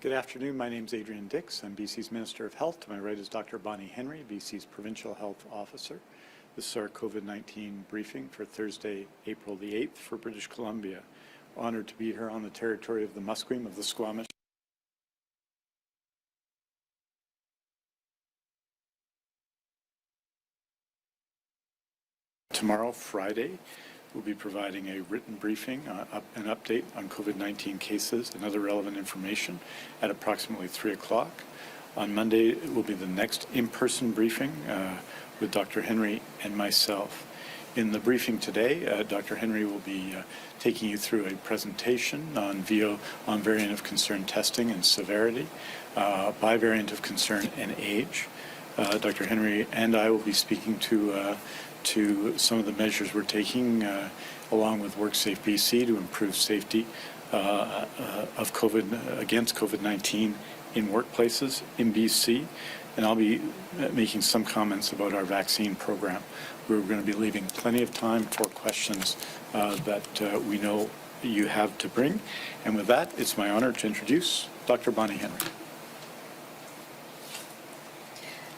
Good afternoon. My name is Adrian Dix. I'm BC's Minister of Health. To my right is Dr. Bonnie Henry, BC's Provincial Health Officer. This is our COVID-19 briefing for Thursday, April the 8th for British Columbia. Honored to be here on the territory of the Musqueam of the Squamish. Tomorrow, Friday, we'll be providing a written briefing, an update on COVID-19 cases and other relevant information at approximately 3 o'clock. On Monday, it will be the next in-person briefing with Dr. Henry and myself. In the briefing today, Dr. Henry will be taking you through a presentation on variant of concern testing and severity, by variant of concern and age. Dr. Henry and I will be speaking to some of the measures we're taking along with WorkSafe BC to improve safety of against COVID-19 in workplaces in BC. And I'll be making some comments about our vaccine program. We're going to be leaving plenty of time for questions that we know you have to bring. And with that, it's my honor to introduce Dr. Bonnie Henry.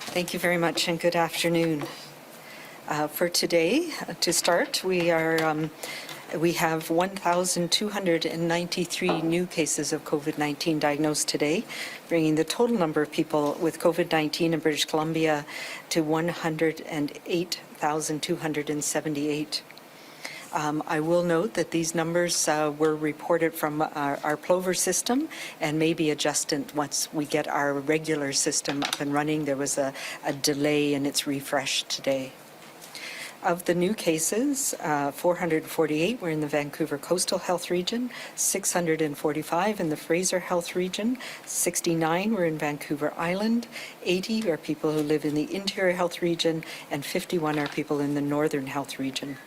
Thank you very much and good afternoon. For today, to start, we have 1,293 new cases of COVID-19 diagnosed today, bringing the total number of people with COVID-19 in British Columbia to 108,278. I will note that these numbers were reported from our Plover system and may be adjusted once we get our regular system up and running. There was a delay in its refresh today. Of the new cases, 448 were in the Vancouver Coastal Health Region, 645 in the Fraser Health Region, 69 were in Vancouver Island, 80 are people who live in the Interior Health Region, and 51 are people in the Northern Health Region.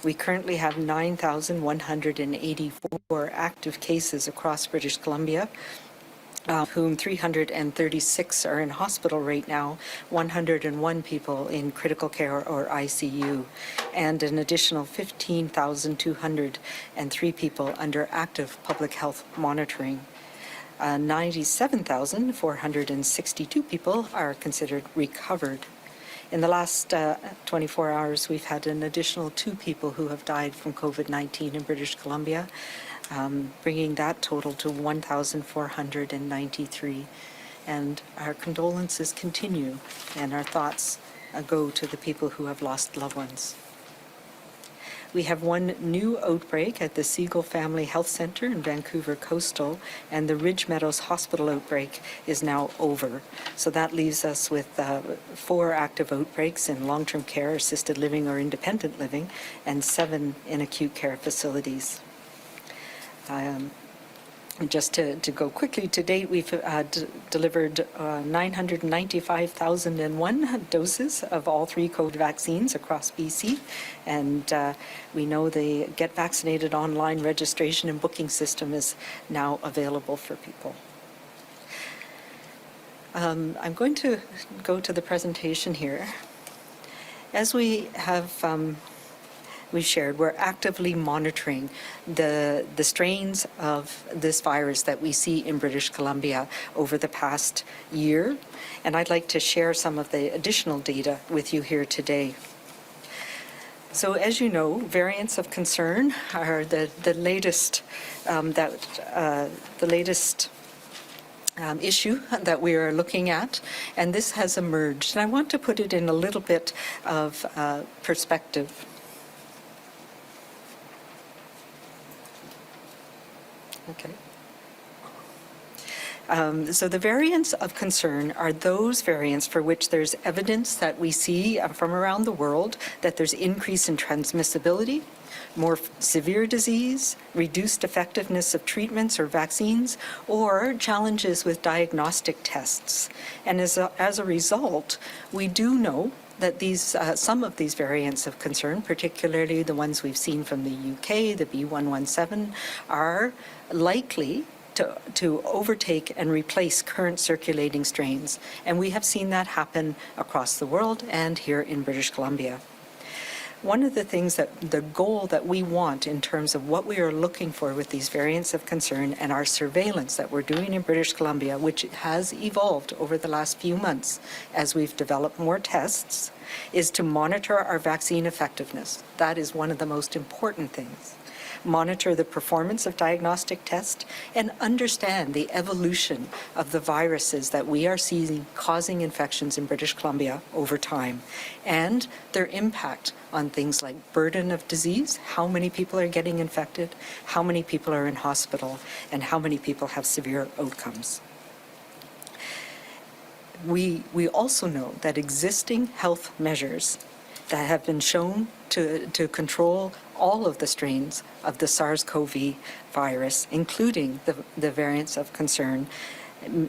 We currently have 9,184 active cases across British Columbia, of whom 336 are in hospital right now, 101 people in critical care or ICU, and an additional 15,203 people under active public health monitoring. 97,462 people are considered recovered. In the last 24 hours, we've had an additional 2 people who have died from COVID-19 in British Columbia, bringing that total to 1,493. And our condolences continue, and our thoughts go to the people who have lost loved ones. We have one new outbreak at the Seagull Family Health Centre in Vancouver Coastal, and the Ridge Meadows Hospital outbreak is now over. So that leaves us with 4 active outbreaks in long-term care, assisted living or independent living, and 7 in acute care facilities. Just to go quickly, to date we've delivered 995,001 doses of all 3 COVID vaccines across BC, and we know the Get Vaccinated online registration and booking system is now available for people. I'm going to go to the presentation here. As we have we've shared, we're actively monitoring the strains of this virus that we see in British Columbia over the past year, and I'd like to share some of the additional data with you here today. So as you know, variants of concern are the latest issue that we are looking at, and this has emerged. And I want to put it in a little bit of perspective. Okay. So the variants of concern are those variants for which there's evidence that we see from around the world that there's increase in transmissibility, more severe disease, reduced effectiveness of treatments or vaccines, or challenges with diagnostic tests. And as a result, we do know that some of these variants of concern, particularly the ones we've seen from the UK, the B117, are likely to overtake and replace current circulating strains. And we have seen that happen across the world and here in British Columbia. one of the things the goal that we want in terms of what we are looking for with these variants of concern and our surveillance that we're doing in British Columbia, which has evolved over the last few months as we've developed more tests, is to monitor our vaccine effectiveness. That is one of the most important things. Monitor the performance of diagnostic tests, and understand the evolution of the viruses that we are seeing causing infections in British Columbia over time, and their impact on things like burden of disease, how many people are getting infected, how many people are in hospital, and how many people have severe outcomes. We also know that existing health measures that have been shown to control all of the strains of the SARS-CoV virus, including the variants of concern,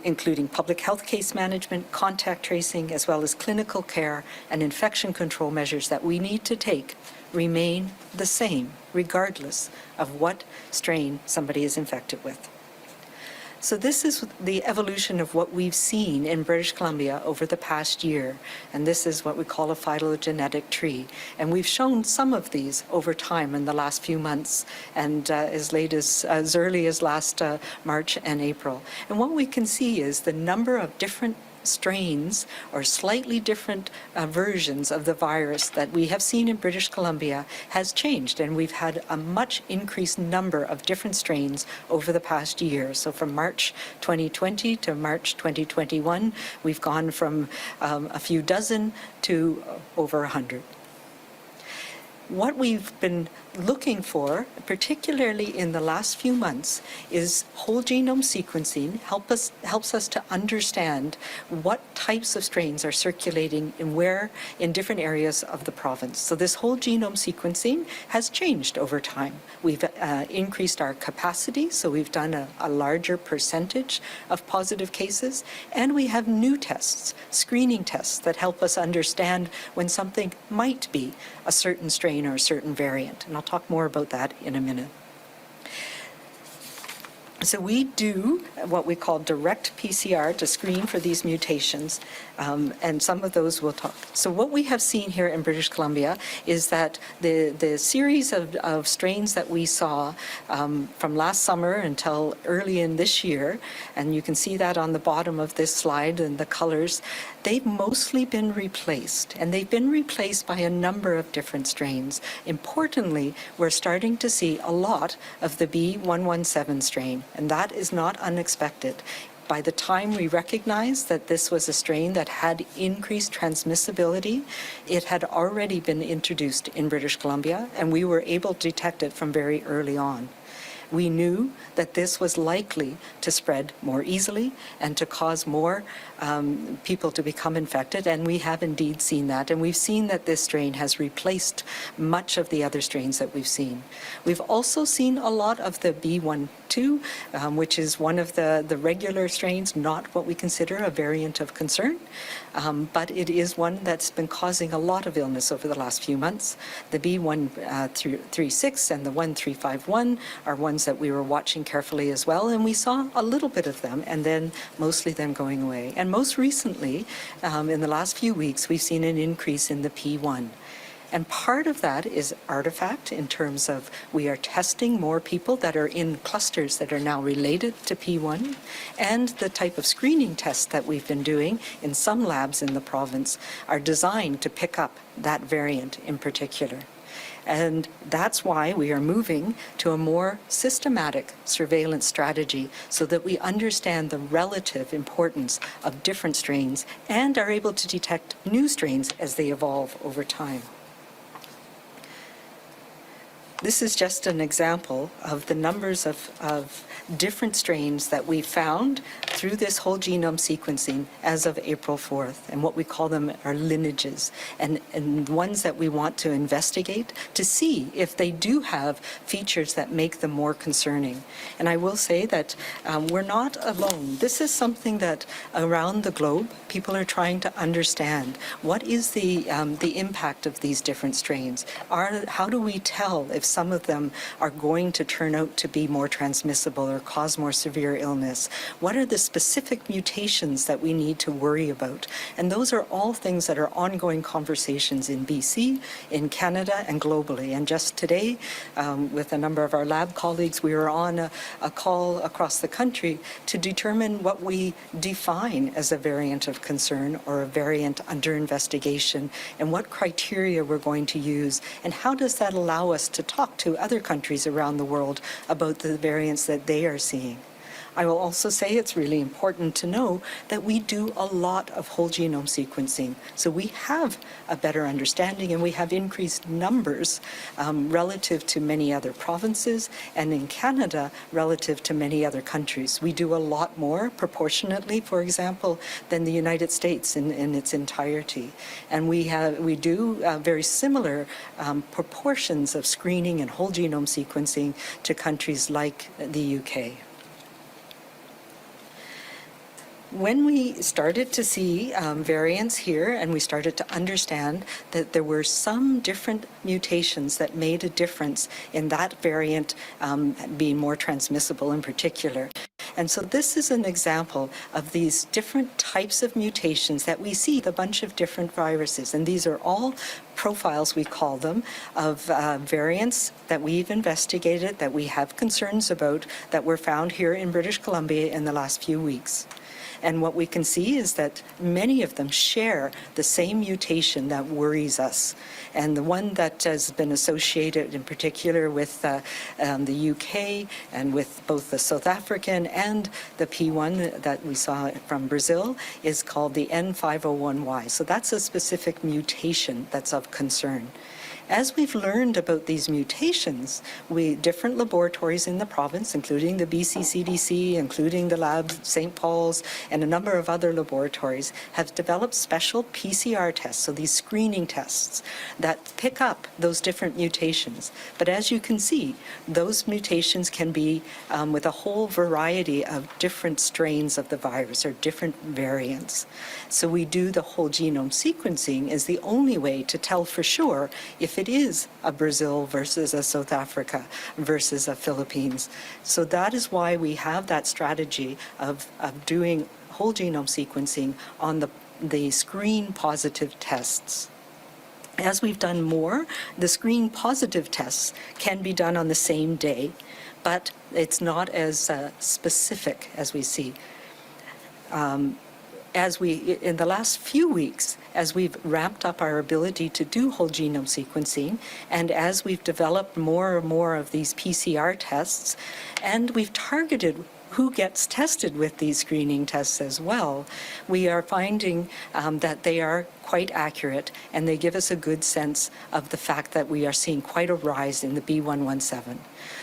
including public health case management, contact tracing, as well as clinical care and infection control measures that we need to take, remain the same, regardless of what strain somebody is infected with. So this is the evolution of what we've seen in British Columbia over the past year, and this is what we call a phytogenetic tree. And we've shown some of these over time in the last few months, and as late as early as last March and April. And what we can see is the number of different strains or slightly different versions of the virus that we have seen in British Columbia has changed, and we've had a much increased number of different strains over the past year. So from March 2020 to March 2021, we've gone from a few dozen to over 100. What we've been looking for, particularly in the last few months, is whole genome sequencing helps us to understand what types of strains are circulating and where in different areas of the province. So this whole genome sequencing has changed over time. We've increased our capacity, so we've done a larger percentage of positive cases, and we have new tests, screening tests, that help us understand when something might be a certain strain or a certain variant. And I'll talk more about that in a minute. So we do what we call direct PCR to screen for these mutations, and some of those we'll talk. So what we have seen here in British Columbia is that the series of strains that we saw from last summer until early in this year, and you can see that on the bottom of this slide and the colors, they've mostly been replaced, and they've been replaced by a number of different strains. Importantly, we're starting to see a lot of the B117 strain, and that is not unexpected. By the time we recognized that this was a strain that had increased transmissibility, it had already been introduced in British Columbia, and we were able to detect it from very early on. We knew that this was likely to spread more easily and to cause more people to become infected, and we have indeed seen that. And we've seen that this strain has replaced much of the other strains that we've seen. We've also seen a lot of the B12, which is one of the regular strains, not what we consider a variant of concern, but it is one that's been causing a lot of illness over the last few months. The B136 and the 1351 are ones that we were watching carefully as well, and we saw a little bit of them, and then mostly them going away. And most recently, in the last few weeks, we've seen an increase in the P1. And part of that is artifact in terms of we are testing more people that are in clusters that are now related to P1, and the type of screening tests that we've been doing in some labs in the province are designed to pick up that variant in particular. And that's why we are moving to a more systematic surveillance strategy so that we understand the relative importance of different strains and are able to detect new strains as they evolve over time. This is just an example of the numbers of different strains that we found through this whole genome sequencing as of April 4th. And what we call them are lineages, and ones that we want to investigate to see if they do have features that make them more concerning. And I will say that we're not alone. This is something that around the globe people are trying to understand. What is the impact of these different strains? How do we tell if some of them are going to turn out to be more transmissible or cause more severe illness? What are the specific mutations that we need to worry about? And those are all things that are ongoing conversations in BC, in Canada, and globally. And just today, with a number of our lab colleagues, we were on a call across the country to determine what we define as a variant of concern or a variant under investigation, and what criteria we're going to use, and how does that allow us to talk to other countries around the world about the variants that they are seeing. I will also say it's really important to know that we do a lot of whole genome sequencing. So we have a better understanding, and we have increased numbers relative to many other provinces, and in Canada relative to many other countries. We do a lot more proportionately, for example, than the United States in its entirety. And we do very similar proportions of screening and whole genome sequencing to countries like the UK. When we started to see variants here, and we started to understand that there were some different mutations that made a difference in that variant being more transmissible in particular. And so this is an example of these different types of mutations that we see with a bunch of different viruses. And these are all profiles, we call them, of variants that we've investigated, that we have concerns about, that were found here in British Columbia in the last few weeks. And what we can see is that many of them share the same mutation that worries us. And the one that has been associated in particular with the UK and with both the South African and the P1 that we saw from Brazil is called the N501Y. So that's a specific mutation that's of concern. As we've learned about these mutations, different laboratories in the province, including the BC CDC, including the lab St. Paul's, and a number of other laboratories, have developed special PCR tests, so these screening tests that pick up those different mutations. But as you can see, those mutations can be with a whole variety of different strains of the virus or different variants. So we do the whole genome sequencing is the only way to tell for sure if it is a Brazil versus a South Africa versus a Philippines. So that is why we have that strategy of doing whole genome sequencing on the screen positive tests. As we've done more, the screen positive tests can be done on the same day, but it's not as specific as we see. In the last few weeks, as we've ramped up our ability to do whole genome sequencing, and as we've developed more and more of these PCR tests, and we've targeted who gets tested with these screening tests as well, we are finding that they are quite accurate, and they give us a good sense of the fact that we are seeing quite a rise in the B117.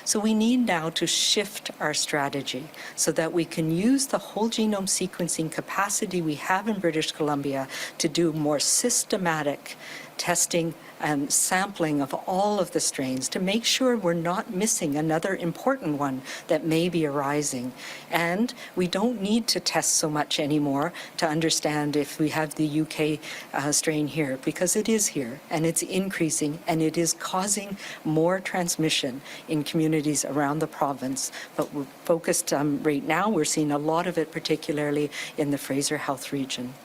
So we need now to shift our strategy so that we can use the whole genome sequencing capacity we have in British Columbia to do more systematic testing and sampling of all of the strains to make sure we're not missing another important one that may be arising. And we don't need to test so much anymore to understand if we have the UK strain here, because it is here and it's increasing and it is causing more transmission in communities around the province. But we're focused right now, we're seeing a lot of it particularly in the Fraser Health region.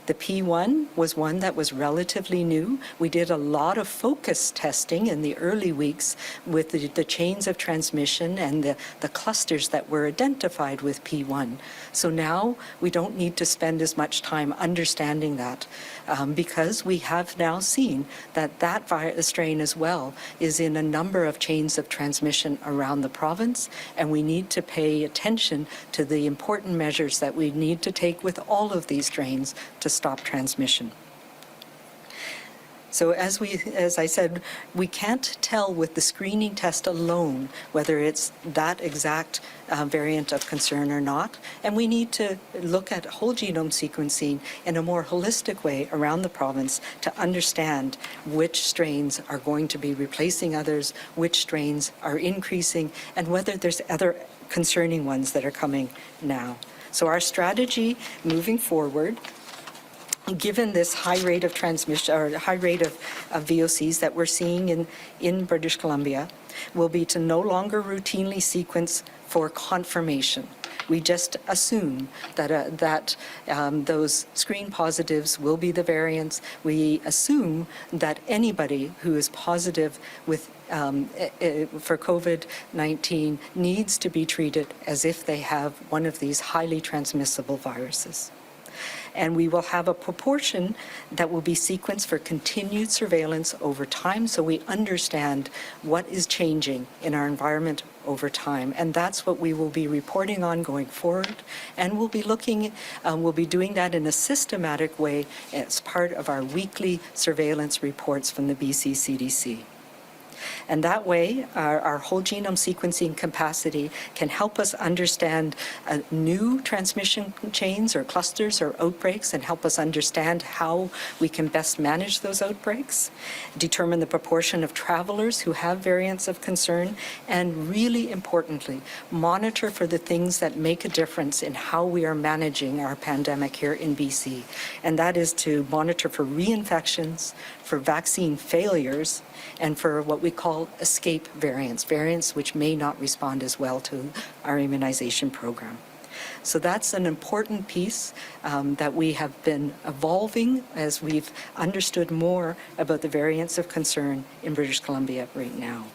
The P1 was one that was relatively new. We did a lot of focus testing in the early weeks with the chains of transmission and the clusters that were identified with P1. So now we don't need to spend as much time understanding that because we have now seen that that strain as well is in a number of chains of transmission around the province, and we need to pay attention to the important measures that we need to take with all of these strains to stop transmission. So as I said, we can't tell with the screening test alone whether it's that exact variant of concern or not, and we need to look at whole genome sequencing in a more holistic way around the province to understand which strains are going to be replacing others, which strains are increasing, and whether there's other concerning ones that are coming now. So our strategy moving forward given this high rate of transmission or high rate of VOCs that we're seeing in British Columbia, will be to no longer routinely sequence for confirmation. We just assume that those screen positives will be the variants. We assume that anybody who is positive with for COVID-19 needs to be treated as if they have one of these highly transmissible viruses. And we will have a proportion that will be sequenced for continued surveillance over time, so we understand what is changing in our environment over time. And that's what we will be reporting on going forward. And we'll be we'll be doing that in a systematic way as part of our weekly surveillance reports from the BC CDC. And that way, our whole genome sequencing capacity can help us understand new transmission chains or clusters or outbreaks and help us understand how we can best manage those outbreaks, determine the proportion of travelers who have variants of concern, and really importantly, monitor for the things that make a difference in how we are managing our pandemic here in BC. And that is to monitor for reinfections, for vaccine failures, and for what we call escape variants, variants which may not respond as well to our immunization program. So that's an important piece that we have been evolving as we've understood more about the variants of concern in British Columbia right now.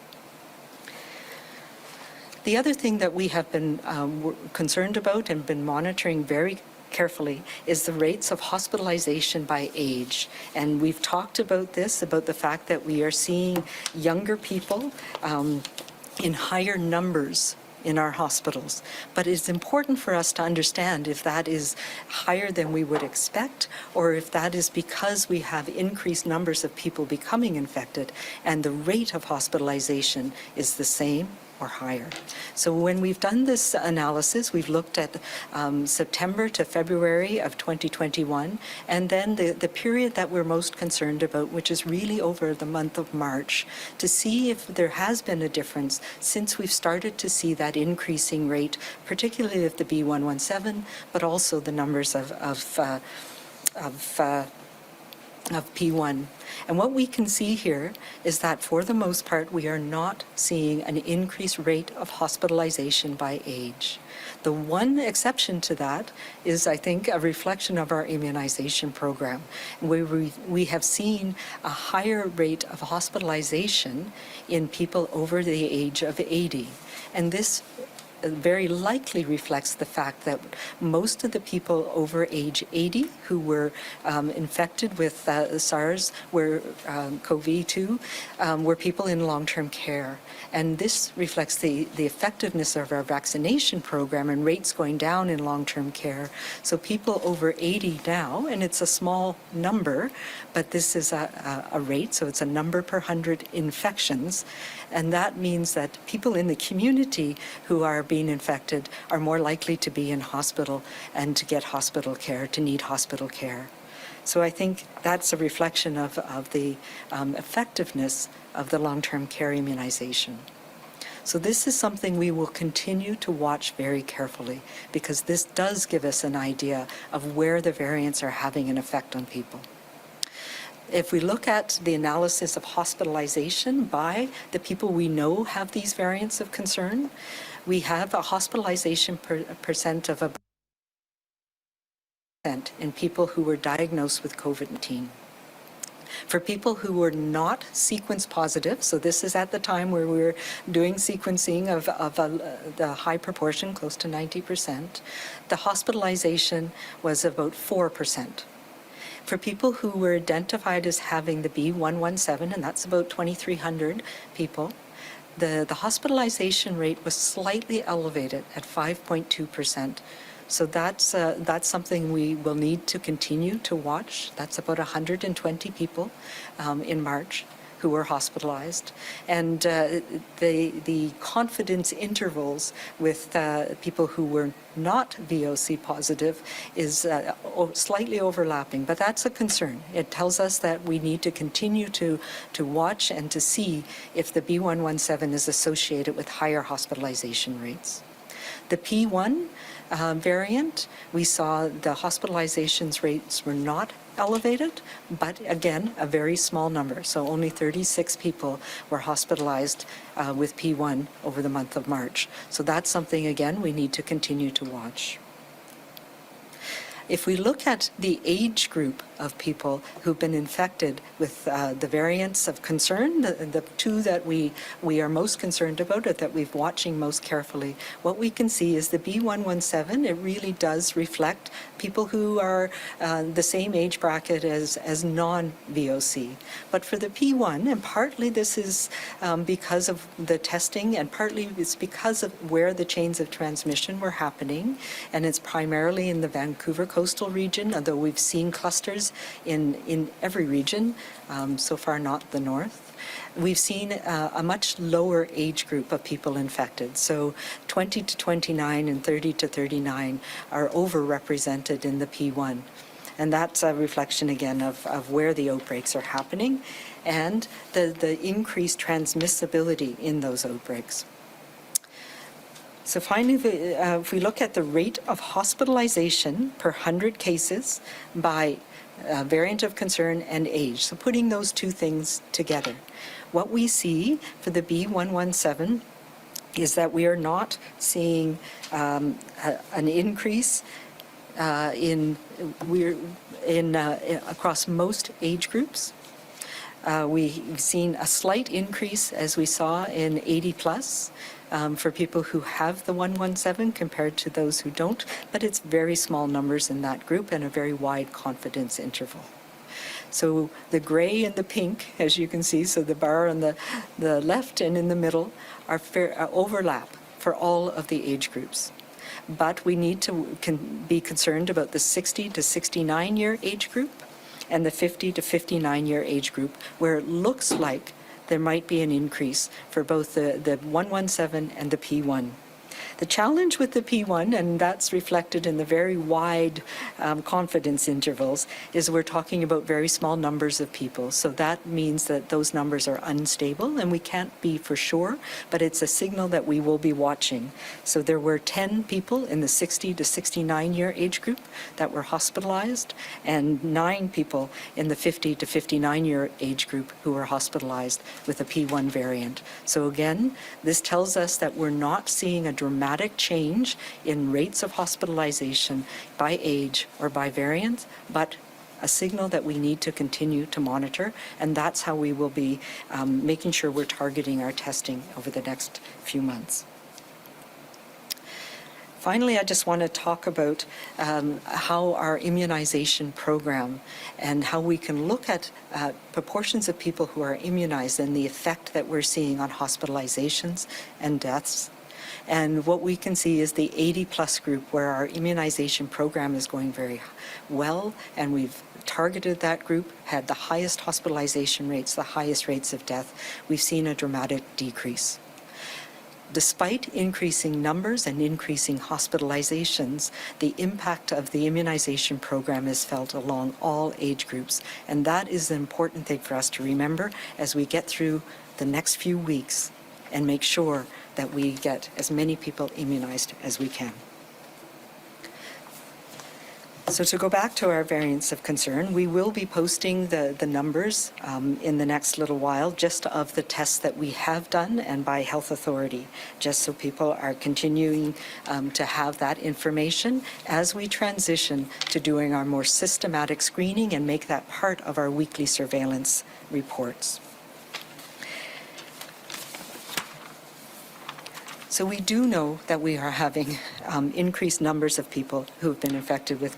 The other thing that we have been concerned about and been monitoring very carefully is the rates of hospitalization by age. And we've talked about this, about the fact that we are seeing younger people in higher numbers in our hospitals. But it's important for us to understand if that is higher than we would expect, or if that is because we have increased numbers of people becoming infected and the rate of hospitalization is the same or higher. So when we've done this analysis, we've looked at September to February of 2021, and then the period that we're most concerned about, which is really over the month of March, to see if there has been a difference since we've started to see that increasing rate, particularly of the B117, but also the numbers of P1. And what we can see here is that for the most part, we are not seeing an increased rate of hospitalization by age. The one exception to that is, I think, a reflection of our immunization program, where we have seen a higher rate of hospitalization in people over the age of 80. And this very likely reflects the fact that most of the people over age 80 who were infected with SARS, were CoV-2, were people in long-term care. And this reflects the effectiveness of our vaccination program and rates going down in long-term care. So people over 80 now, and it's a small number, but this is a rate, so it's a number per 100 infections. And that means that people in the community who are being infected are more likely to be in hospital and to get hospital care, to need hospital care. So I think that's a reflection of the effectiveness of the long-term care immunization. So this is something we will continue to watch very carefully, because this does give us an idea of where the variants are having an effect on people. If we look at the analysis of hospitalization by the people we know have these variants of concern, we have a hospitalization percent of about in people who were diagnosed with COVID-19. For people who were not sequence positive, so this is at the time where we were doing sequencing of the high proportion, close to 90%, the hospitalization was about 4%. For people who were identified as having the B117, and that's about 2,300 people, the hospitalization rate was slightly elevated at 5.2%. So that's something we will need to continue to watch. That's about 120 people in March who were hospitalized. And the confidence intervals with people who were not VOC positive is slightly overlapping, but that's a concern. It tells us that we need to continue to watch and to see if the B117 is associated with higher hospitalization rates. The P1 variant, we saw the hospitalizations rates were not elevated, but again, a very small number. So only 36 people were hospitalized with P1 over the month of March. So that's something, again, we need to continue to watch. If we look at the age group of people who've been infected with the variants of concern, the two that we are most concerned about, or that we're watching most carefully, what we can see is the B117, it really does reflect people who are the same age bracket as non-VOC. But for the P1, and partly this is because of the testing, and partly it's because of where the chains of transmission were happening, and it's primarily in the Vancouver coastal region, although we've seen clusters in every region, so far not the north. We've seen a much lower age group of people infected. So 20 to 29 and 30 to 39 are overrepresented in the P1. And that's a reflection, again, of where the outbreaks are happening and the increased transmissibility in those outbreaks. So finally, if we look at the rate of hospitalization per 100 cases by variant of concern and age, so putting those two things together, what we see for the B117 is that we are not seeing an increase across most age groups. We've seen a slight increase, as we saw, in 80 plus for people who have the 117 compared to those who don't, but it's very small numbers in that group and a very wide confidence interval. So the gray and the pink, as you can see, so the bar on the left and in the middle are overlap for all of the age groups. But we need to be concerned about the 60 to 69 year age group and the 50 to 59 year age group, where it looks like there might be an increase for both the 117 and the P1. The challenge with the P1, and that's reflected in the very wide confidence intervals, is we're talking about very small numbers of people. So that means that those numbers are unstable, and we can't be for sure, but it's a signal that we will be watching. So there were 10 people in the 60 to 69 year age group that were hospitalized, and 9 people in the 50 to 59 year age group who were hospitalized with a P1 variant. So again, this tells us that we're not seeing a dramatic change in rates of hospitalization by age or by variant, but a signal that we need to continue to monitor, and that's how we will be making sure we're targeting our testing over the next few months. Finally, I just want to talk about how our immunization program and how we can look at proportions of people who are immunized and the effect that we're seeing on hospitalizations and deaths. And what we can see is the 80-plus group, where our immunization program is going very well, and we've targeted that group, had the highest hospitalization rates, the highest rates of death. We've seen a dramatic decrease. Despite increasing numbers and increasing hospitalizations, the impact of the immunization program is felt along all age groups. And that is an important thing for us to remember as we get through the next few weeks and make sure that we get as many people immunized as we can. So to go back to our variants of concern, we will be posting the numbers in the next little while, just of the tests that we have done and by health authority, just so people are continuing to have that information as we transition to doing our more systematic screening and make that part of our weekly surveillance reports. So we do know that we are having increased numbers of people who have been infected with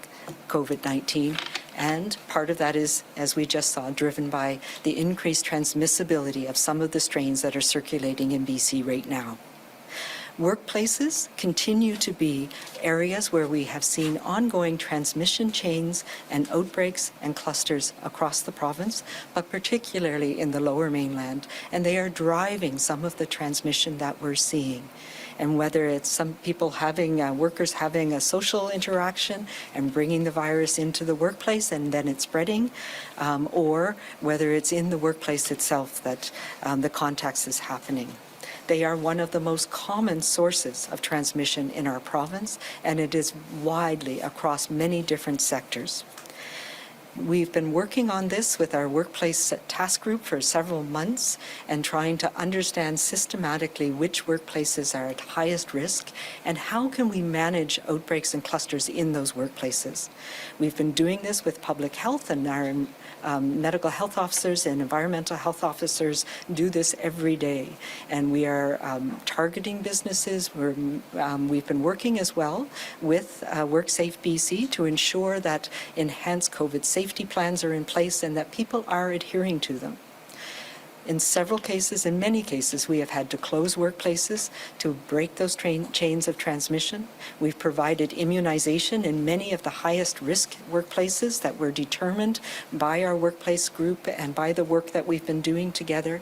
COVID-19, and part of that is, as we just saw, driven by the increased transmissibility of some of the strains that are circulating in BC right now. Workplaces continue to be areas where we have seen ongoing transmission chains and outbreaks and clusters across the province, but particularly in the Lower Mainland, and they are driving some of the transmission that we're seeing. And whether it's some people having, workers having a social interaction and bringing the virus into the workplace and then it's spreading, or whether it's in the workplace itself that the contacts is happening. They are one of the most common sources of transmission in our province, and it is widely across many different sectors. We've been working on this with our workplace task group for several months and trying to understand systematically which workplaces are at highest risk and how can we manage outbreaks and clusters in those workplaces. We've been doing this with public health, and our medical health officers and environmental health officers do this every day. And we are targeting businesses. We've been working as well with WorkSafe BC to ensure that enhanced COVID safety plans are in place and that people are adhering to them. In several cases, in many cases, we have had to close workplaces to break those chains of transmission. We've provided immunization in many of the highest risk workplaces that were determined by our workplace group and by the work that we've been doing together,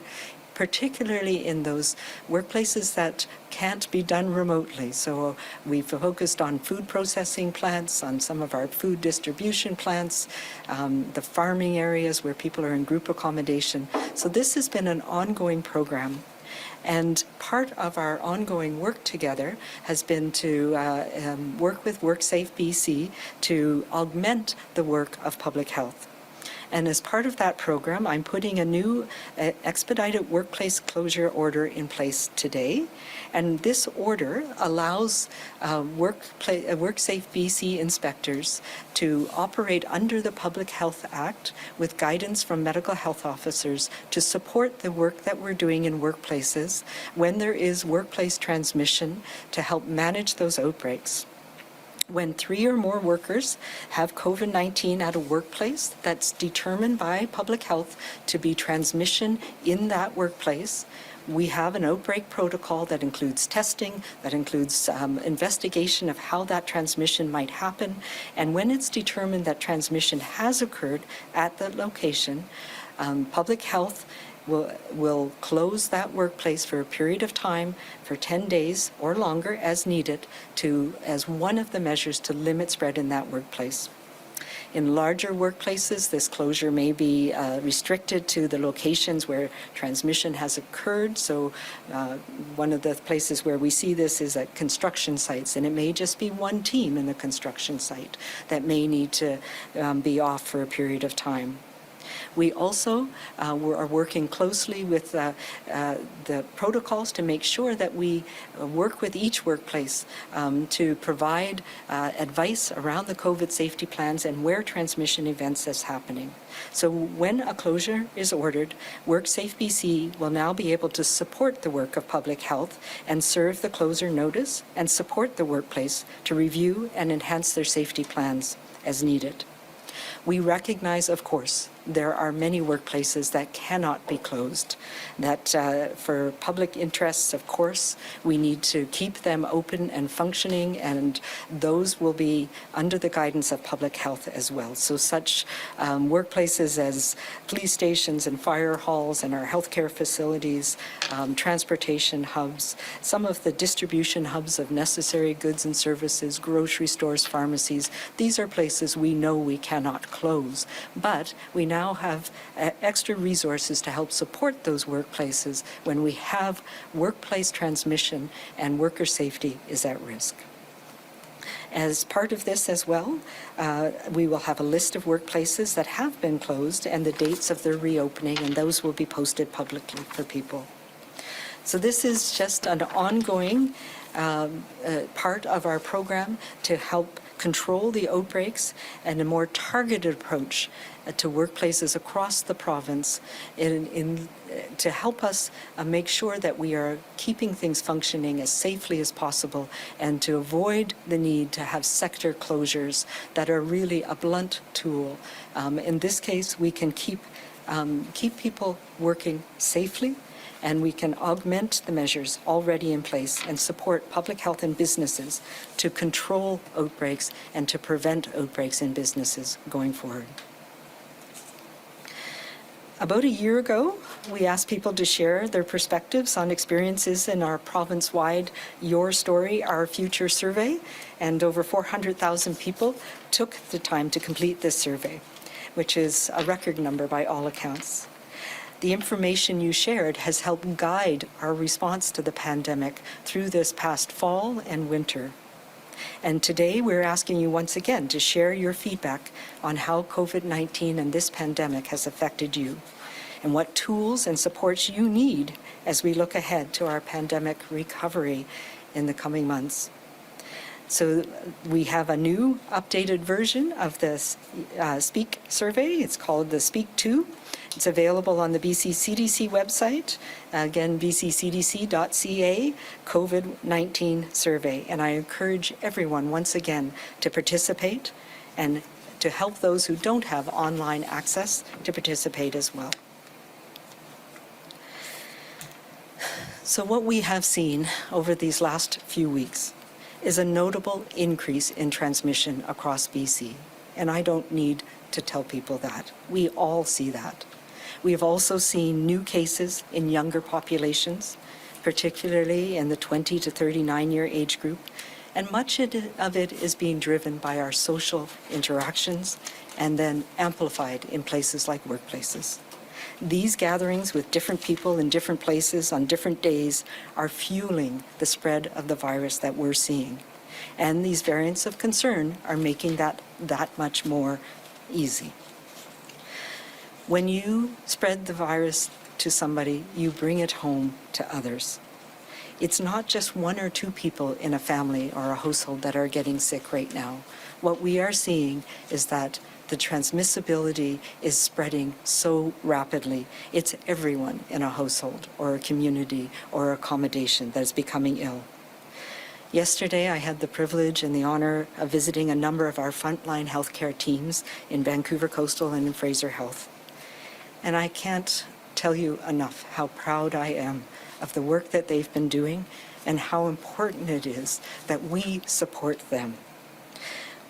particularly in those workplaces that can't be done remotely. So we've focused on food processing plants, on some of our food distribution plants, the farming areas where people are in group accommodation. So this has been an ongoing program. And part of our ongoing work together has been to work with WorkSafe BC to augment the work of public health. And as part of that program, I'm putting a new expedited workplace closure order in place today. And this order allows WorkSafe BC inspectors to operate under the Public Health Act with guidance from medical health officers to support the work that we're doing in workplaces when there is workplace transmission to help manage those outbreaks. When 3 or more workers have COVID-19 at a workplace that's determined by public health to be transmission in that workplace, we have an outbreak protocol that includes testing, that includes investigation of how that transmission might happen. And when it's determined that transmission has occurred at the location, public health will close that workplace for a period of time, for 10 days or longer as needed, as one of the measures to limit spread in that workplace. In larger workplaces, this closure may be restricted to the locations where transmission has occurred. So one of the places where we see this is at construction sites, and it may just be one team in the construction site that may need to be off for a period of time. We also are working closely with the protocols to make sure that we work with each workplace to provide advice around the COVID safety plans and where transmission events is happening. So when a closure is ordered, WorkSafe BC will now be able to support the work of public health and serve the closure notice and support the workplace to review and enhance their safety plans as needed. We recognize, of course, there are many workplaces that cannot be closed, that for public interests, of course, we need to keep them open and functioning, and those will be under the guidance of public health as well. So such workplaces as police stations and fire halls and our healthcare facilities, transportation hubs, some of the distribution hubs of necessary goods and services, grocery stores, pharmacies, these are places we know we cannot close, but we now have extra resources to help support those workplaces when we have workplace transmission and worker safety is at risk. As part of this as well, we will have a list of workplaces that have been closed and the dates of their reopening, and those will be posted publicly for people. So this is just an ongoing part of our program to help control the outbreaks and a more targeted approach to workplaces across the province to help us make sure that we are keeping things functioning as safely as possible and to avoid the need to have sector closures that are really a blunt tool. In this case, we can keep people working safely, and we can augment the measures already in place and support public health and businesses to control outbreaks and to prevent outbreaks in businesses going forward. About a year ago, we asked people to share their perspectives on experiences in our province-wide Your Story, Our Future survey, and over 400,000 people took the time to complete this survey, which is a record number by all accounts. The information you shared has helped guide our response to the pandemic through this past fall and winter. And today we're asking you once again to share your feedback on how COVID-19 and this pandemic has affected you, and what tools and supports you need as we look ahead to our pandemic recovery in the coming months. So we have a new updated version of this Speak survey. It's called the Speak 2. It's available on the BC CDC website, again, bccdc.ca, COVID-19 survey. And I encourage everyone, once again, to participate and to help those who don't have online access to participate as well. So what we have seen over these last few weeks is a notable increase in transmission across BC. And I don't need to tell people that. We all see that. We have also seen new cases in younger populations, particularly in the 20 to 39-year age group, and much of it is being driven by our social interactions and then amplified in places like workplaces. These gatherings with different people in different places on different days are fueling the spread of the virus that we're seeing. And these variants of concern are making that much more easy. When you spread the virus to somebody, you bring it home to others. It's not just one or two people in a family or a household that are getting sick right now. What we are seeing is that the transmissibility is spreading so rapidly. It's everyone in a household or a community or accommodation that is becoming ill. Yesterday, I had the privilege and the honor of visiting a number of our frontline healthcare teams in Vancouver Coastal and in Fraser Health. And I can't tell you enough how proud I am of the work that they've been doing and how important it is that we support them.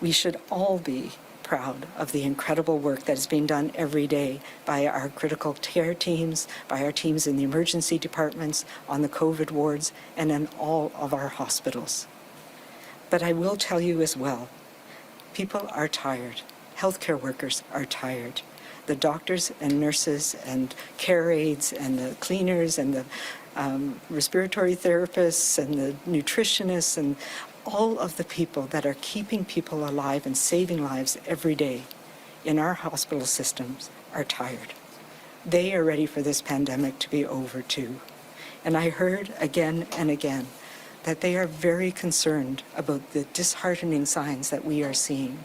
We should all be proud of the incredible work that is being done every day by our critical care teams, by our teams in the emergency departments, on the COVID wards, and in all of our hospitals. But I will tell you as well, people are tired. Healthcare workers are tired. The doctors and nurses and care aides and the cleaners and the respiratory therapists and the nutritionists and all of the people that are keeping people alive and saving lives every day in our hospital systems are tired. They are ready for this pandemic to be over too. And I heard again and again that they are very concerned about the disheartening signs that we are seeing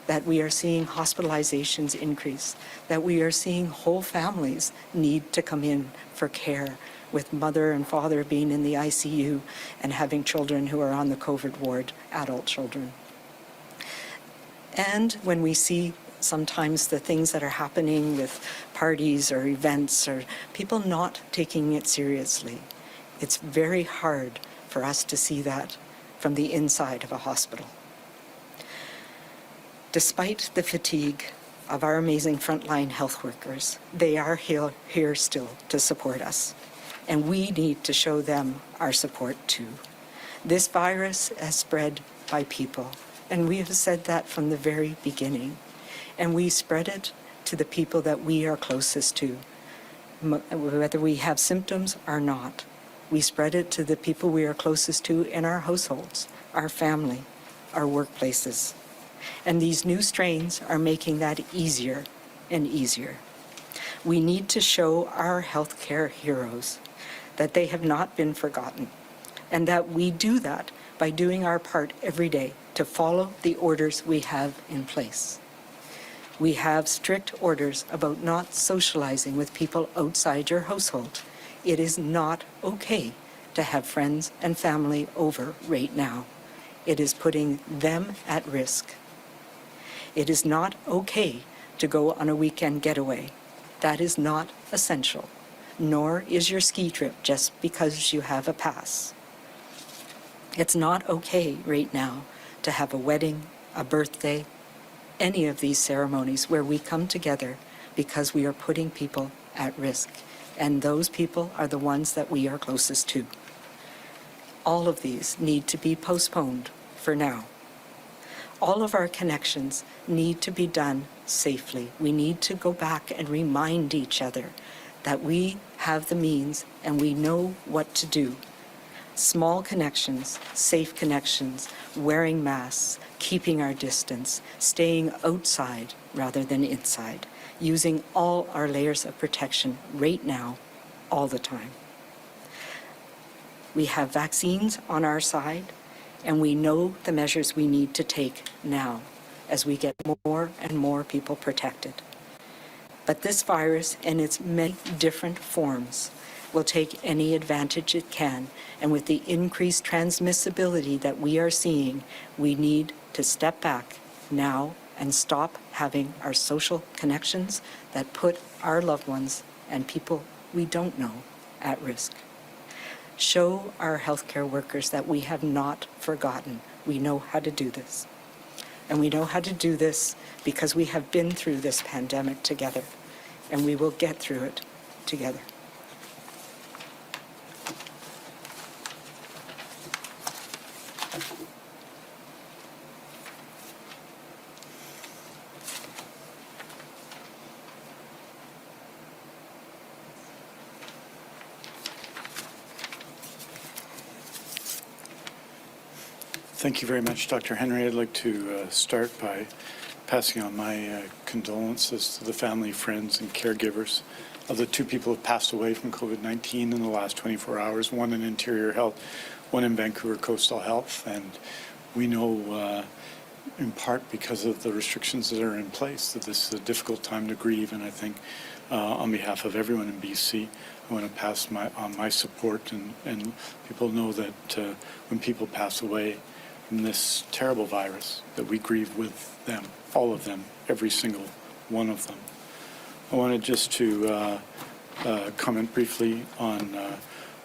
hospitalizations increase, that we are seeing whole families need to come in for care, with mother and father being in the ICU and having children who are on the COVID ward, adult children. And when we see sometimes the things that are happening with parties or events or people not taking it seriously, it's very hard for us to see that from the inside of a hospital. Despite the fatigue of our amazing frontline health workers, they are here still to support us. And we need to show them our support too. This virus has spread by people, and we have said that from the very beginning. And we spread it to the people that we are closest to, whether we have symptoms or not. We spread it to the people we are closest to in our households, our family, our workplaces. And these new strains are making that easier and easier. We need to show our healthcare heroes that they have not been forgotten, and that we do that by doing our part every day to follow the orders we have in place. We have strict orders about not socializing with people outside your household. It is not okay to have friends and family over right now. It is putting them at risk. It is not okay to go on a weekend getaway. That is not essential, nor is your ski trip just because you have a pass. It's not okay right now to have a wedding, a birthday, any of these ceremonies where we come together because we are putting people at risk, and those people are the ones that we are closest to. All of these need to be postponed for now. All of our connections need to be done safely. We need to go back and remind each other that we have the means and we know what to do. Small connections, safe connections, wearing masks, keeping our distance, staying outside rather than inside, using all our layers of protection right now, all the time. We have vaccines on our side, and we know the measures we need to take now as we get more and more people protected. But this virus, in its many different forms, will take any advantage it can, and with the increased transmissibility that we are seeing, we need to step back now and stop having our social connections that put our loved ones and people we don't know at risk. Show our healthcare workers that we have not forgotten. We know how to do this. And we know how to do this because we have been through this pandemic together, and we will get through it together. Thank you very much, Dr. Henry. I'd like to start by passing on my condolences to the family, friends, and caregivers of the two people who have passed away from COVID-19 in the last 24 hours, one in Interior Health, one in Vancouver Coastal Health. And we know, in part because of the restrictions that are in place, that this is a difficult time to grieve. And I think on behalf of everyone in BC, I want to pass on my support. And people know that when people pass away from this terrible virus, that we grieve with them, all of them, every single one of them. I wanted just to comment briefly on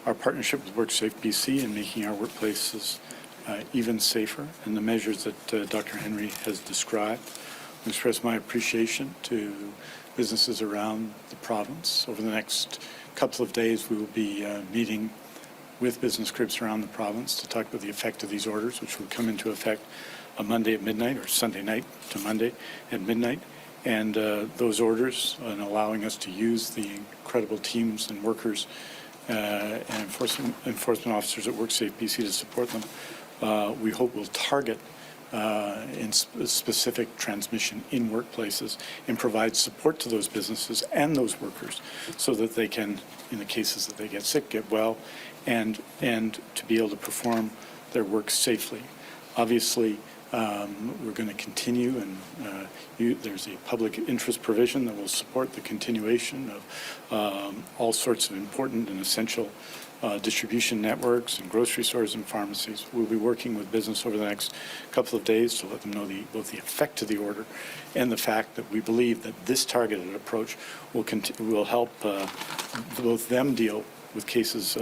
our partnership with WorkSafe BC and making our workplaces even safer, and the measures that Dr. Henry has described. I express my appreciation to businesses around the province. Over the next couple of days, we will be meeting with business groups around the province to talk about the effect of these orders, which will come into effect on Monday at midnight, or Sunday night to Monday at midnight. And those orders, and allowing us to use the incredible teams and workers and enforcement officers at WorkSafe BC to support them, we hope will target in specific transmission in workplaces and provide support to those businesses and those workers so that they can, in the cases that they get sick, get well, and to be able to perform their work safely. Obviously, we're going to continue, and there's a public interest provision that will support the continuation of all sorts of important and essential distribution networks and grocery stores and pharmacies. We'll be working with business over the next couple of days to let them know both the effect of the order and the fact that we believe that this targeted approach will help both them deal with cases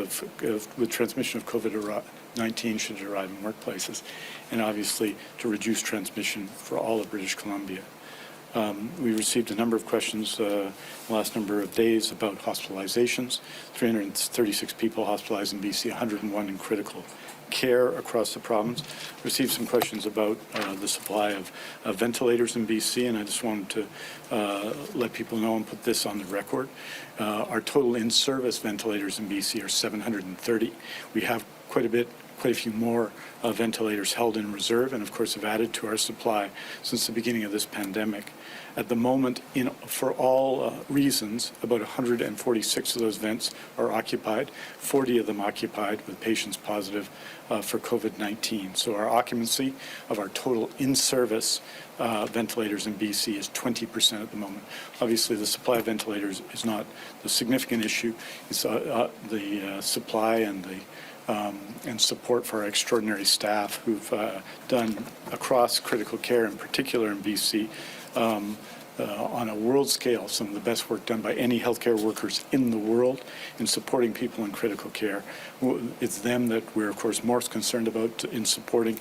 with transmission of COVID-19 should it arrive in workplaces, and obviously to reduce transmission for all of British Columbia. We received a number of questions the last number of days about hospitalizations. 336 people hospitalized in BC, 101 in critical care across the province. Received some questions about the supply of ventilators in BC, and I just wanted to let people know and put this on the record. Our total in-service ventilators in BC are 730. We have quite a few more ventilators held in reserve, and of course have added to our supply since the beginning of this pandemic. At the moment, for all reasons, about 146 of those vents are occupied, 40 of them occupied with patients positive for COVID-19. So our occupancy of our total in-service ventilators in BC is 20% at the moment. Obviously, the supply of ventilators is not the significant issue. It's the supply and support for our extraordinary staff who've done across critical care, in particular in BC, on a world scale, some of the best work done by any healthcare workers in the world in supporting people in critical care. It's them that we're, of course, most concerned about in supporting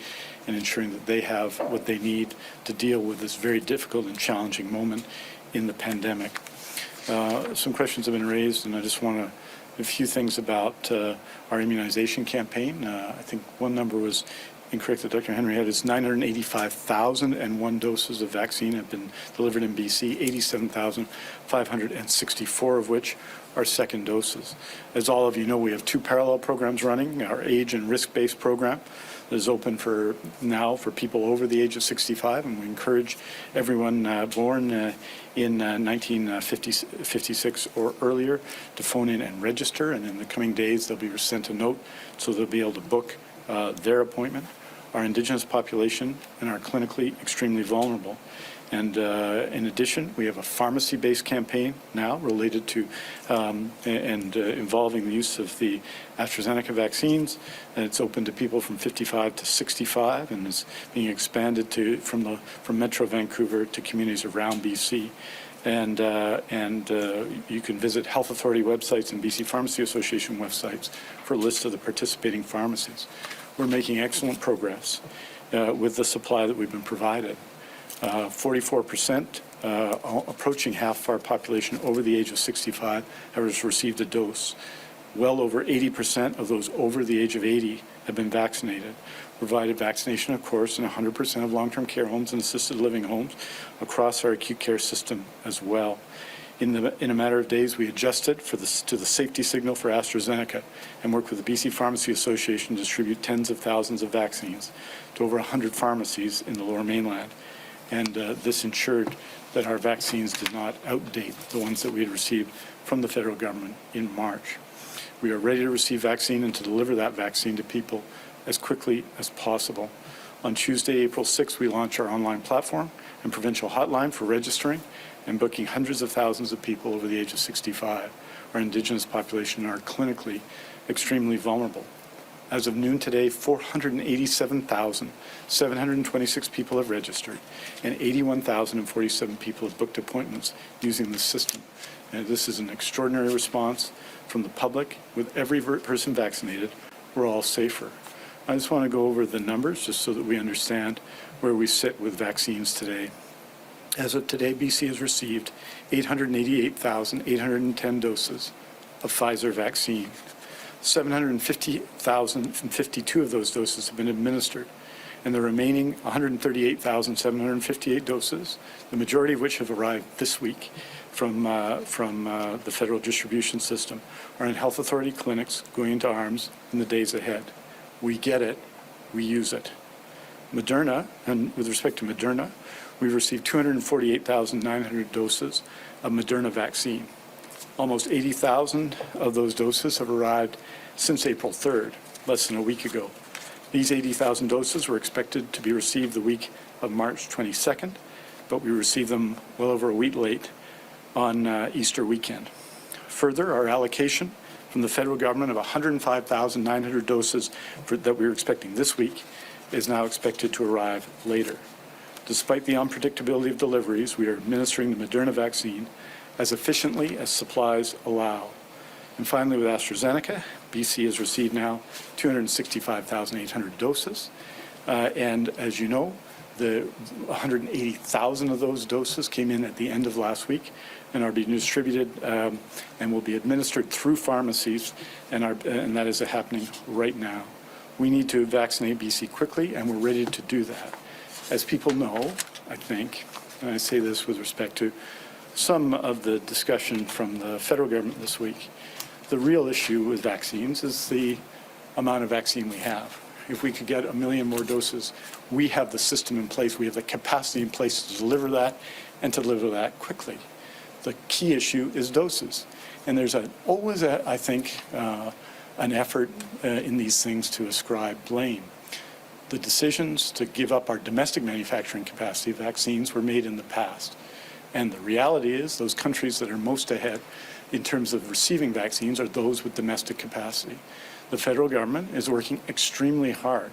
and ensuring that they have what they need to deal with this very difficult and challenging moment in the pandemic. Some questions have been raised, and I just want to a few things about our immunization campaign. I think one number was incorrect that Dr. Henry had, is 985,001 doses of vaccine have been delivered in BC, 87,564 of which are second doses. As all of you know, we have two parallel programs running. Our age and risk-based program is open for people over the age of 65, and we encourage everyone born in 1956 or earlier to phone in and register, and in the coming days they'll be sent a note so they'll be able to book their appointment. Our Indigenous population and our clinically extremely vulnerable. And in addition, we have a pharmacy-based campaign now related to involving the use of the AstraZeneca vaccines. And it's open to people from 55 to 65 and is being expanded from Metro Vancouver to communities around BC. And you can visit health authority websites and BC Pharmacy Association websites for a list of the participating pharmacies. We're making excellent progress with the supply that we've been provided. 44%, approaching half of our population over the age of 65, has received a dose. Well over 80% of those over the age of 80 have been vaccinated. Provided vaccination, of course, in 100% of long-term care homes and assisted living homes across our acute care system as well. In a matter of days, we adjusted to the safety signal for AstraZeneca and worked with the BC Pharmacy Association to distribute tens of thousands of vaccines to over 100 pharmacies in the Lower Mainland. And this ensured that our vaccines did not outdate the ones that we had received from the federal government in March. We are ready to receive vaccine and to deliver that vaccine to people as quickly as possible. On Tuesday, April 6th, we launch our online platform and provincial hotline for registering and booking hundreds of thousands of people over the age of 65. Our Indigenous population are clinically extremely vulnerable. As of noon today, 487,726 people have registered, and 81,047 people have booked appointments using the system. And this is an extraordinary response from the public. With every person vaccinated, we're all safer. I just want to go over the numbers just so that we understand where we sit with vaccines today. As of today, BC has received 888,810 doses of Pfizer vaccine. 750,052 of those doses have been administered, and the remaining 138,758 doses, the majority of which have arrived this week from the federal distribution system, are in health authority clinics going into arms in the days ahead. We get it, we use it. Moderna, and with respect to Moderna, we've received 248,900 doses of Moderna vaccine. Almost 80,000 of those doses have arrived since April 3rd, less than a week ago. These 80,000 doses were expected to be received the week of March 22nd, but we received them well over a week late on Easter weekend. Further, our allocation from the federal government of 105,900 doses that we were expecting this week is now expected to arrive later. Despite the unpredictability of deliveries, we are administering the Moderna vaccine as efficiently as supplies allow. And finally, with AstraZeneca, BC has received now 265,800 doses. And as you know, the 180,000 of those doses came in at the end of last week and are being distributed and will be administered through pharmacies, and that is happening right now. We need to vaccinate BC quickly, and we're ready to do that. As people know, I think, and I say this with respect to some of the discussion from the federal government this week, the real issue with vaccines is the amount of vaccine we have. If we could get 1 million more doses, we have the system in place, we have the capacity in place to deliver that and to deliver that quickly. The key issue is doses. And there's always, I think, an effort in these things to ascribe blame. The decisions to give up our domestic manufacturing capacity of vaccines were made in the past. And the reality is those countries that are most ahead in terms of receiving vaccines are those with domestic capacity. The federal government is working extremely hard,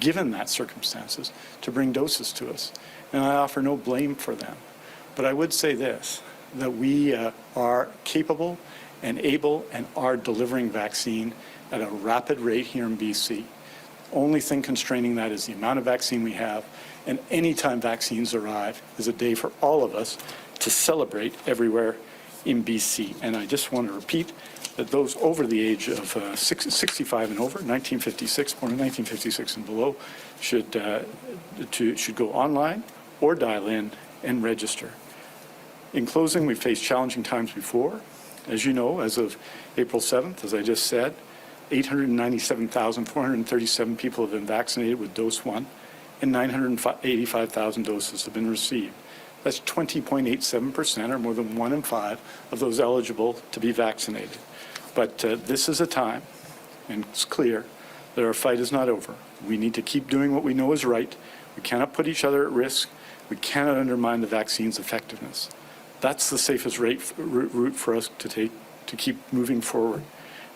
given that circumstances, to bring doses to us. And I offer no blame for them. But I would say this, that we are capable and able and are delivering vaccine at a rapid rate here in BC. Only thing constraining that is the amount of vaccine we have, and any time vaccines arrive is a day for all of us to celebrate everywhere in BC. And I just want to repeat that those over the age of 65 and over, 1956, born in 1956 and below, should go online or dial in and register. In closing, we've faced challenging times before. As you know, as of April 7th, as I just said, 897,437 people have been vaccinated with dose 1, and 985,000 doses have been received. That's 20.87%, or more than 1 in 5 of those eligible to be vaccinated. But this is a time, and it's clear, that our fight is not over. We need to keep doing what we know is right. We cannot put each other at risk. We cannot undermine the vaccine's effectiveness. That's the safest route for us to take to keep moving forward.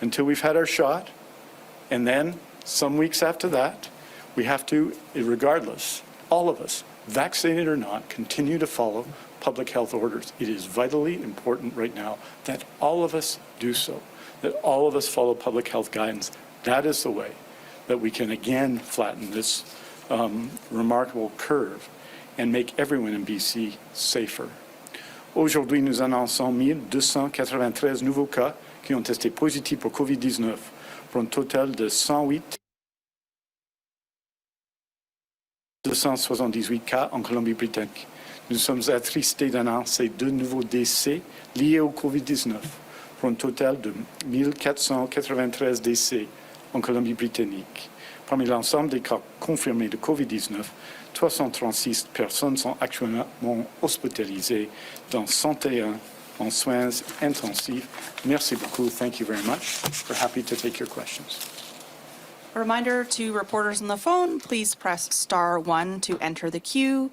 Until we've had our shot, and then some weeks after that, we have to, regardless, all of us, vaccinated or not, continue to follow public health orders. It is vitally important right now that all of us do so, that all of us follow public health guidance. That is the way that we can again flatten this remarkable curve and make everyone in BC safer. Aujourd'hui, nous annonçons 1293 nouveaux cas qui ont testé positifs pour COVID-19, pour un total de 278 cas en Colombie-Britannique. Nous sommes attristés d'annoncer 2 nouveaux décès liés au COVID-19, pour un total de 1493 décès en Colombie-Britannique. Parmi l'ensemble des cas confirmés de COVID-19, 336 personnes sont actuellement hospitalisées, dont 101 en soins intensifs. Merci beaucoup. Thank you very much. We're happy to take your questions. A reminder to reporters on the phone, please press *1 to enter the queue.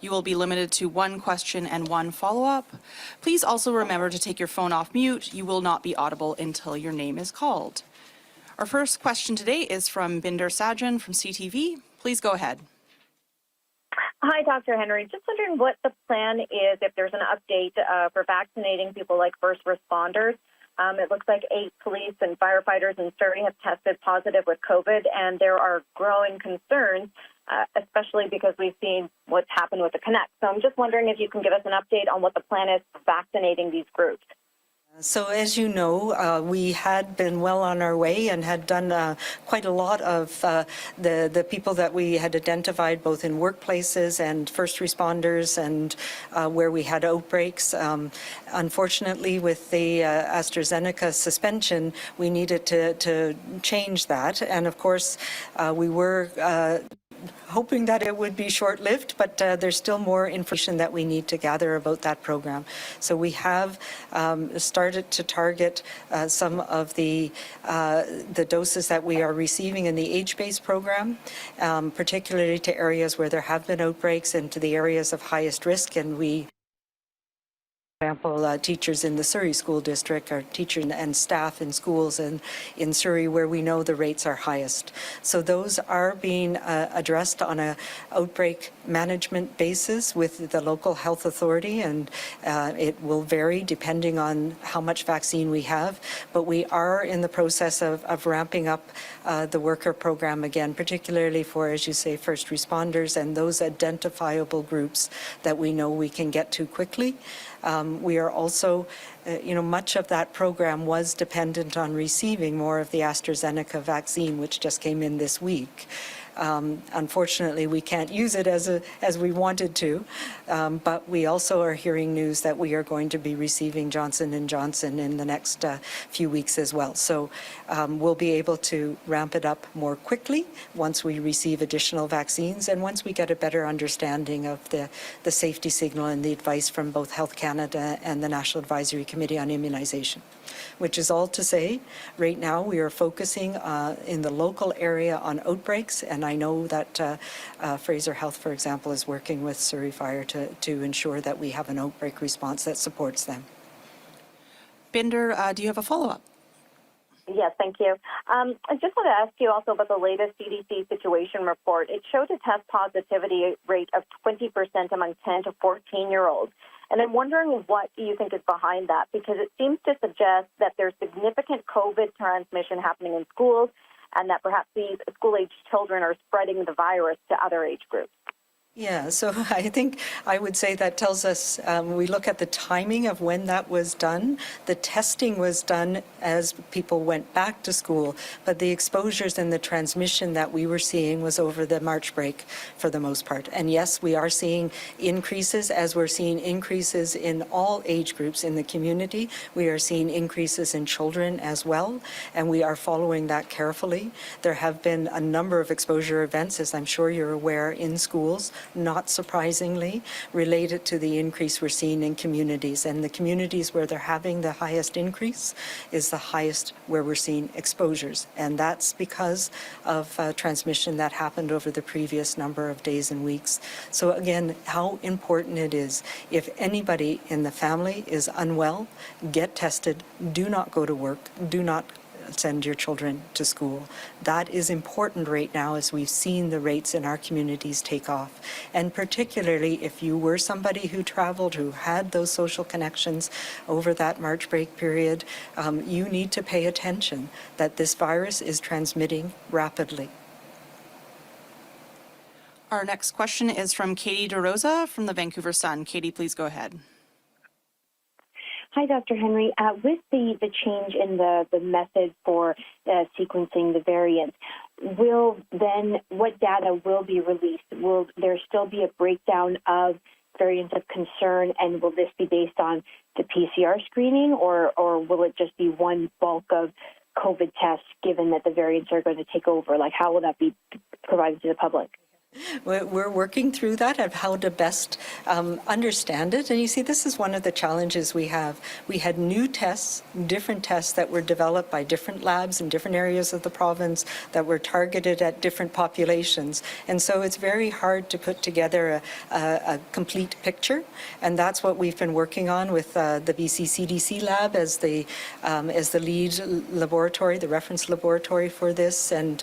You will be limited to 1 question and 1 follow-up. Please also remember to take your phone off mute. You will not be audible until your name is called. Our first question today is from Binder Sajan from CTV. Please go ahead. Hi, Dr. Henry. Just wondering what the plan is if there's an update for vaccinating people like first responders. It looks like 8 police and firefighters in Surrey have tested positive with COVID, and there are growing concerns, especially because we've seen what's happened with the Connect. So I'm just wondering if you can give us an update on what the plan is for vaccinating these groups. So as you know, we had been well on our way and had done quite a lot of the people that we had identified both in workplaces and first responders and where we had outbreaks. Unfortunately, with the AstraZeneca suspension, we needed to change that. And of course, we were hoping that it would be short-lived, but there's still more information that we need to gather about that program. So we have started to target some of the doses that we are receiving in the age-based program, particularly to areas where there have been outbreaks and to the areas of highest risk. And we, for example, teachers in the Surrey School District or teachers and staff in schools in Surrey where we know the rates are highest. So those are being addressed on an outbreak management basis with the local health authority, and it will vary depending on how much vaccine we have. But we are in the process of ramping up the worker program again, particularly for, as you say, first responders and those identifiable groups that we know we can get to quickly. We are also, much of that program was dependent on receiving more of the AstraZeneca vaccine, which just came in this week. Unfortunately, we can't use it as we wanted to, but we also are hearing news that we are going to be receiving Johnson & Johnson in the next few weeks as well. So we'll be able to ramp it up more quickly once we receive additional vaccines and once we get a better understanding of the safety signal and the advice from both Health Canada and the National Advisory Committee on Immunization. Which is all to say, right now we are focusing in the local area on outbreaks, and I know that Fraser Health, for example, is working with Surrey Fire to ensure that we have an outbreak response that supports them. Binder, do you have a follow-up? Yes, thank you. I just want to ask you also about the latest CDC situation report. It showed a test positivity rate of 20% among 10 to 14-year-olds. And I'm wondering what you think is behind that, because it seems to suggest that there's significant COVID transmission happening in schools and that perhaps these school-age children are spreading the virus to other age groups. Yeah, so I think I would say that tells us, we look at the timing of when that was done. The testing was done as people went back to school, but the exposures and the transmission that we were seeing was over the March break for the most part. And yes, we are seeing increases, as we're seeing increases in all age groups in the community. We are seeing increases in children as well, and we are following that carefully. There have been a number of exposure events, as I'm sure you're aware, in schools, not surprisingly, related to the increase we're seeing in communities. And the communities where they're having the highest increase is the highest where we're seeing exposures. And that's because of transmission that happened over the previous number of days and weeks. So again, how important it is, if anybody in the family is unwell, get tested, do not go to work, do not send your children to school. That is important right now as we've seen the rates in our communities take off. And particularly if you were somebody who traveled, who had those social connections over that March break period, you need to pay attention that this virus is transmitting rapidly. Our next question is from Katie DeRosa from the Vancouver Sun. Katie, please go ahead. Hi, Dr. Henry. With the change in the method for sequencing the variants, what data will be released? Will there still be a breakdown of variants of concern, and will this be based on the PCR screening, or will it just be one bulk of COVID tests, given that the variants are going to take over? Like, how will that be provided to the public? We're working through that of how to best understand it. And you see, this is one of the challenges we have. We had new tests, different tests that were developed by different labs in different areas of the province that were targeted at different populations. And so it's very hard to put together a complete picture. And that's what we've been working on with the BC CDC lab as the lead laboratory, the reference laboratory for this. And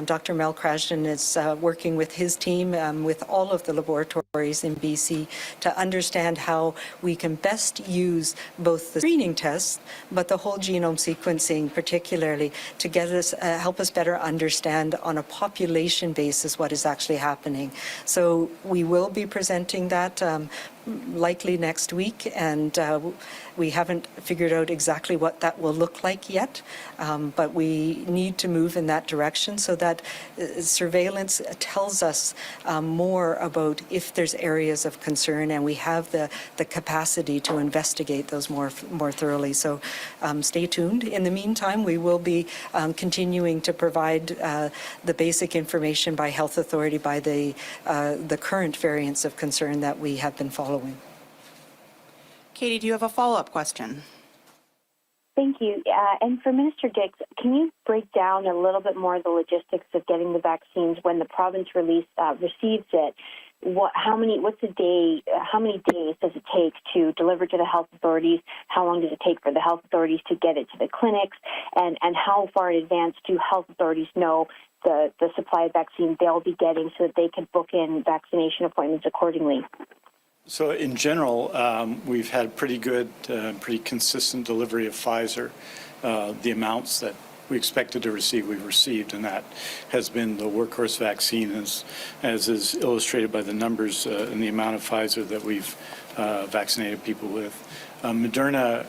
Dr. Mel Krasden is working with his team, with all of the laboratories in BC, to understand how we can best use both the screening tests, but the whole genome sequencing particularly, to get us, help us better understand on a population basis what is actually happening. So we will be presenting that likely next week, and we haven't figured out exactly what that will look like yet, but we need to move in that direction so that surveillance tells us more about if there's areas of concern, and we have the capacity to investigate those more thoroughly. So stay tuned. In the meantime, we will be continuing to provide the basic information by health authority, by the current variants of concern that we have been following. Katie, do you have a follow-up question? Thank you. And for Minister Dix, can you break down a little bit more the logistics of getting the vaccines when the province receives it? What's a day? How many days does it take to deliver to the health authorities? How long does it take for the health authorities to get it to the clinics? And how far in advance do health authorities know the supply of vaccine they'll be getting so that they can book in vaccination appointments accordingly? So in general, we've had pretty good, pretty consistent delivery of Pfizer. The amounts that we expected to receive, we've received, and that has been the workhorse vaccine, as is illustrated by the numbers and the amount of Pfizer that we've vaccinated people with. Moderna,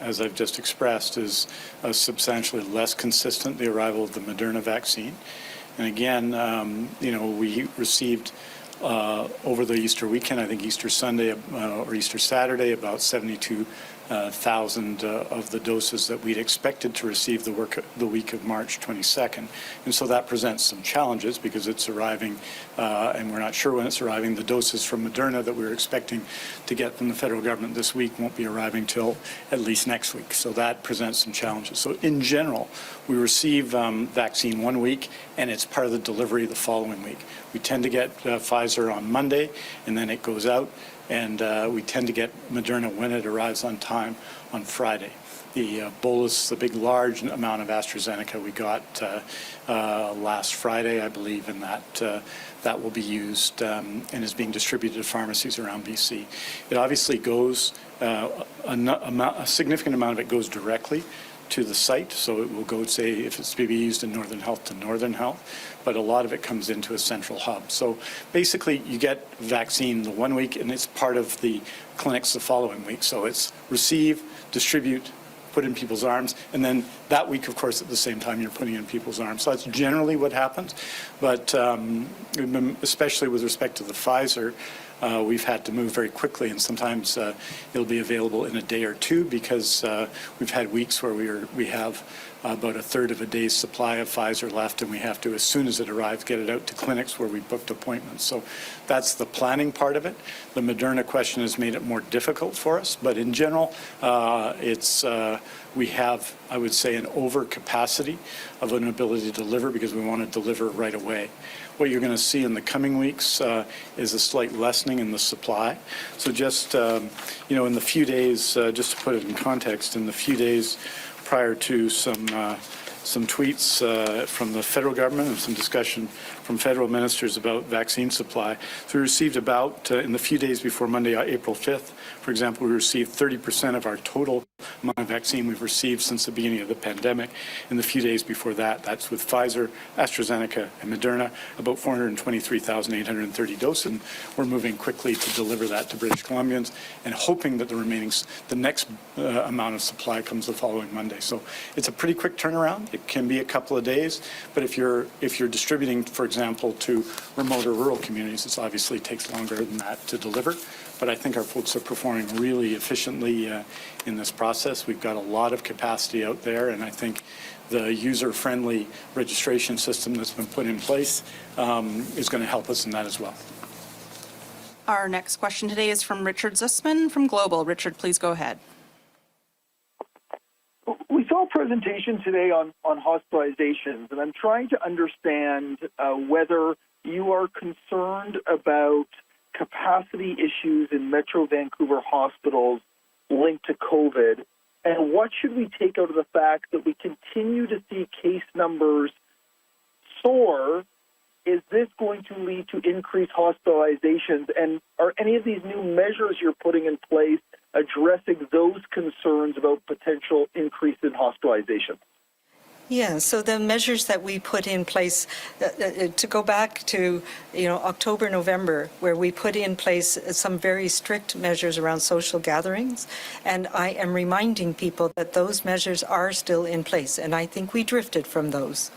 as I've just expressed, is substantially less consistent, the arrival of the Moderna vaccine. And again, we received over the Easter weekend, I think Easter Sunday or Easter Saturday, about 72,000 of the doses that we'd expected to receive the week of March 22nd. And so that presents some challenges because it's arriving, and we're not sure when it's arriving. The doses from Moderna that we were expecting to get from the federal government this week won't be arriving till at least next week. So that presents some challenges. So in general, we receive vaccine one week, and it's part of the delivery the following week. We tend to get Pfizer on Monday, and then it goes out, and we tend to get Moderna when it arrives on time on Friday. The bolus, the big large amount of AstraZeneca we got last Friday, I believe, and that will be used and is being distributed to pharmacies around BC. It obviously goes, a significant amount of it goes directly to the site. So it will go, say, if it's to be used in Northern Health, to Northern Health, but a lot of it comes into a central hub. So basically, you get vaccine the 1 week, and it's part of the clinics the following week. So it's receive, distribute, put in people's arms, and then that week, of course, at the same time, you're putting in people's arms. So that's generally what happens. But especially with respect to the Pfizer, we've had to move very quickly, and sometimes it'll be available in a day or two, because we've had weeks where we have about a third of a day's supply of Pfizer left, and we have to, as soon as it arrives, get it out to clinics where we booked appointments. So that's the planning part of it. The Moderna question has made it more difficult for us, but in general, we have, I would say, an overcapacity of an ability to deliver, because we want to deliver right away. What you're going to see in the coming weeks is a slight lessening in the supply. So just, in the few days, just to put it in context, in the few days prior to some tweets from the federal government and some discussion from federal ministers about vaccine supply. So we received about, in the few days before Monday, April 5th, for example, we received 30% of our total amount of vaccine we've received since the beginning of the pandemic. In the few days before that, that's with Pfizer, AstraZeneca, and Moderna, about 423,830 doses. And we're moving quickly to deliver that to British Columbians, and hoping that the next amount of supply comes the following Monday. So it's a pretty quick turnaround. It can be a couple of days, but if you're distributing, for example, to remote or rural communities, it obviously takes longer than that to deliver. But I think our folks are performing really efficiently in this process. We've got a lot of capacity out there, and I think the user-friendly registration system that's been put in place is going to help us in that as well. Our next question today is from Richard Zussman from Global. Richard, please go ahead. We saw a presentation today on hospitalizations, and I'm trying to understand whether you are concerned about capacity issues in Metro Vancouver hospitals linked to COVID, and what should we take out of the fact that we continue to see case numbers soar? Is this going to lead to increased hospitalizations, and are any of these new measures you're putting in place addressing those concerns about potential increase in hospitalization? Yeah, so the measures that we put in place, to go back to, October, November, where we put in place some very strict measures around social gatherings, and I am reminding people that those measures are still in place, and I think we drifted from those.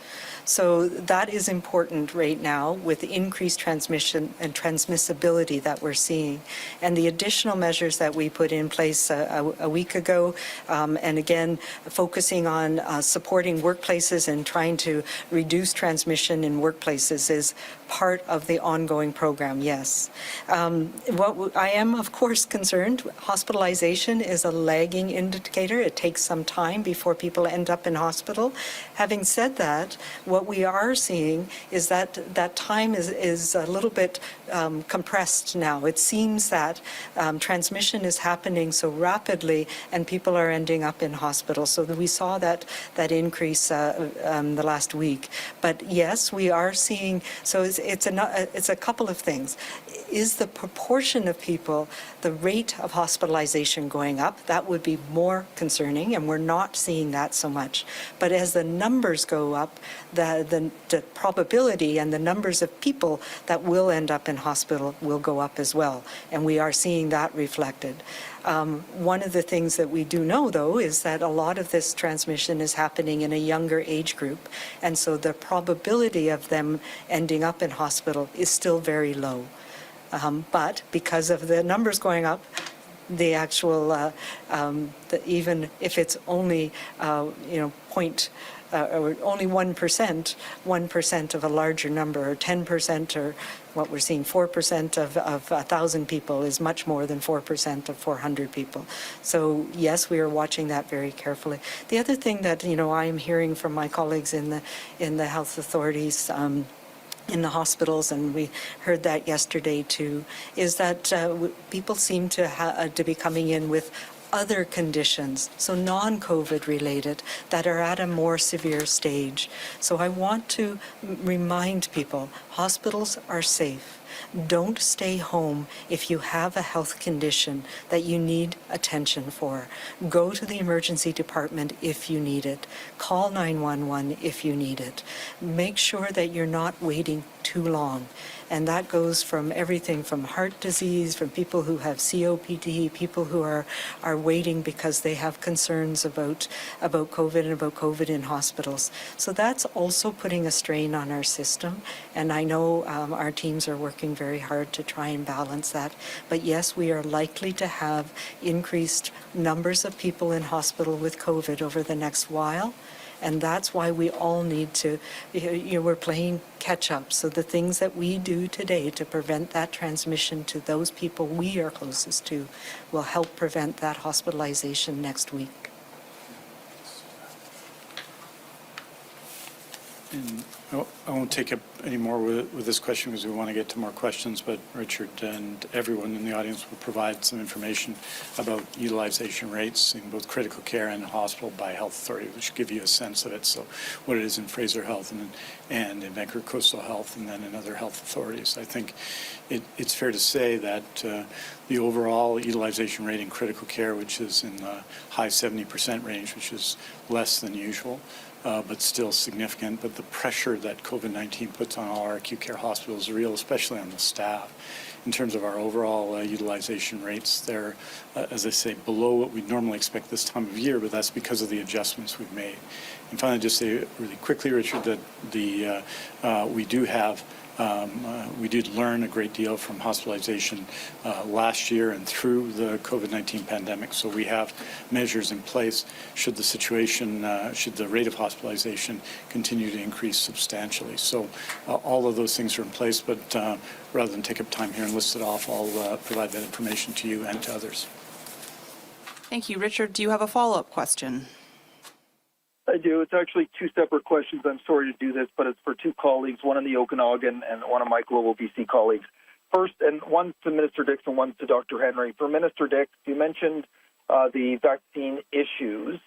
So that is important right now with the increased transmission and transmissibility that we're seeing. And the additional measures that we put in place a week ago, and again, focusing on supporting workplaces and trying to reduce transmission in workplaces is part of the ongoing program, yes. What I am, of course, concerned, hospitalization is a lagging indicator. It takes some time before people end up in hospital. Having said that, what we are seeing is that that time is a little bit compressed now. It seems that transmission is happening so rapidly and people are ending up in hospital. So we saw that increase the last week. But yes, we are seeing, so it's a couple of things. Is the proportion of people, the rate of hospitalization going up? That would be more concerning, and we're not seeing that so much. But as the numbers go up, the probability and the numbers of people that will end up in hospital will go up as well, and we are seeing that reflected. One of the things that we do know, though, is that a lot of this transmission is happening in a younger age group, and so the probability of them ending up in hospital is still very low. But because of the numbers going up, the actual, even if it's only, or only 1% of a larger number, or 10%, or what we're seeing, 4% of 1,000 people is much more than 4% of 400 people. So yes, we are watching that very carefully. The other thing that, I am hearing from my colleagues in the health authorities, in the hospitals, and we heard that yesterday too, is that people seem to be coming in with other conditions, so non-COVID related, that are at a more severe stage. So I want to remind people, hospitals are safe. Don't stay home if you have a health condition that you need attention for. Go to the emergency department if you need it. Call 911 if you need it. Make sure that you're not waiting too long. And that goes from everything from heart disease, from people who have COPD, people who are waiting because they have concerns about COVID and about COVID in hospitals. So that's also putting a strain on our system. And I know our teams are working very hard to try and balance that. But yes, we are likely to have increased numbers of people in hospital with COVID over the next while. And that's why we all need to, we're playing catch up. So the things that we do today to prevent that transmission to those people we are closest to will help prevent that hospitalization next week. And I won't take up any more with this question because we want to get to more questions, but Richard and everyone in the audience will provide some information about utilization rates in both critical care and hospital by health authority, which will give you a sense of it. So what it is in Fraser Health and in Vancouver Coastal Health and then in other health authorities. I think it's fair to say that the overall utilization rate in critical care, which is in the high 70% range, which is less than usual, but still significant. But the pressure that COVID-19 puts on all our acute care hospitals is real, especially on the staff. In terms of our overall utilization rates, they're, as I say, below what we'd normally expect this time of year, but that's because of the adjustments we've made. And finally, just say really quickly, Richard, that we did learn a great deal from hospitalization last year and through the COVID-19 pandemic. So we have measures in place should the situation, should the rate of hospitalization continue to increase substantially. So all of those things are in place, but rather than take up time here and list it off, I'll provide that information to you and to others. Thank you. Richard, do you have a follow-up question? I do. It's actually two separate questions. I'm sorry to do this, but it's for two colleagues, one in the Okanagan and one of my global BC colleagues. First, and one's to Minister Dix and one's to Dr. Henry. For Minister Dix, you mentioned the vaccine issues.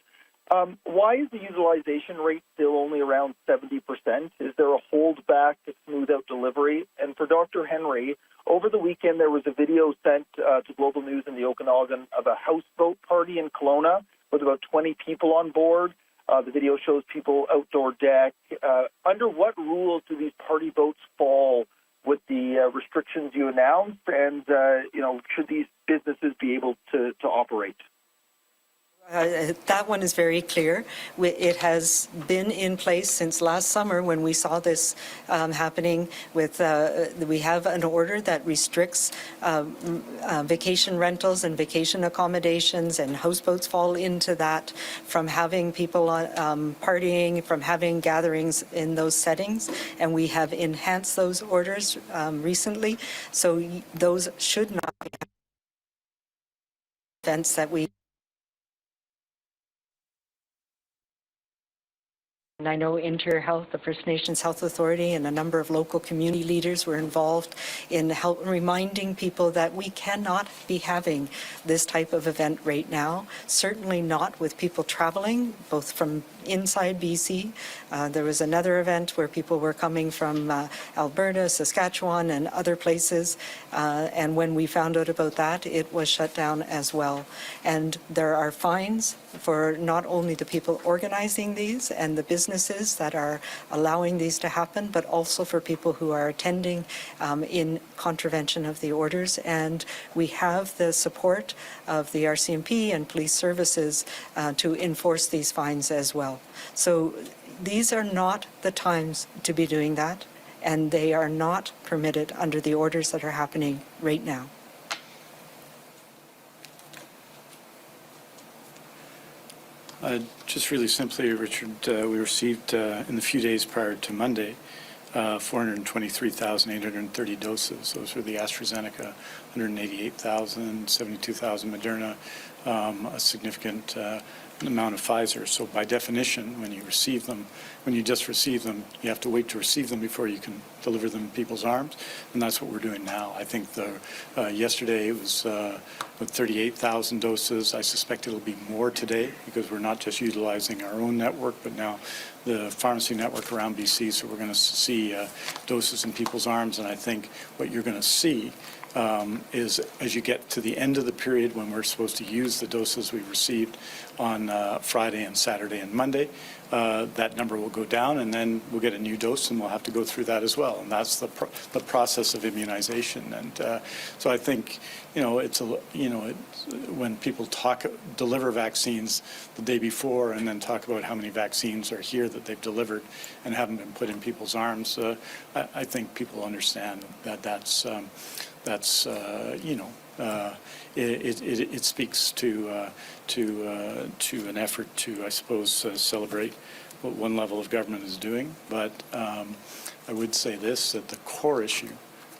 Why is the utilization rate still only around 70%? Is there a holdback to smooth out delivery? And for Dr. Henry, over the weekend there was a video sent to Global News in the Okanagan of a houseboat party in Kelowna with about 20 people on board. The video shows people outdoor deck. Under what rules do these party boats fall with the restrictions you announced? And, should these businesses be able to operate? That one is very clear. It has been in place since last summer when we saw this happening. We have an order that restricts vacation rentals and vacation accommodations, and houseboats fall into that, from having people partying, from having gatherings in those settings. And we have enhanced those orders recently. So those should not be events that we... And I know InterHealth, the First Nations Health Authority, and a number of local community leaders were involved in reminding people that we cannot be having this type of event right now, certainly not with people traveling, both from inside BC. There was another event where people were coming from Alberta, Saskatchewan, and other places. And when we found out about that, it was shut down as well. And there are fines for not only the people organizing these and the businesses that are allowing these to happen, but also for people who are attending in contravention of the orders. And we have the support of the RCMP and police services to enforce these fines as well. So these are not the times to be doing that, and they are not permitted under the orders that are happening right now. Just really simply, Richard, we received in the few days prior to Monday 423,830 doses. Those were the AstraZeneca, 188,000, 72,000 Moderna, a significant amount of Pfizer. So by definition, when you just receive them, you have to wait to receive them before you can deliver them in people's arms, and that's what we're doing now. I think yesterday it was with 38,000 doses. I suspect it'll be more today because we're not just utilizing our own network, but now the pharmacy network around BC, so we're going to see doses in people's arms, and I think what you're going to see is as you get to the end of the period when we're supposed to use the doses we received on Friday and Saturday and Monday, that number will go down, and then we'll get a new dose, and we'll have to go through that as well. And that's the process of immunization. And so I think, when people deliver vaccines the day before and then talk about how many vaccines are here that they've delivered and haven't been put in people's arms, I think people understand that it speaks to an effort to, I suppose, celebrate what one level of government is doing. But I would say this, that the core issue,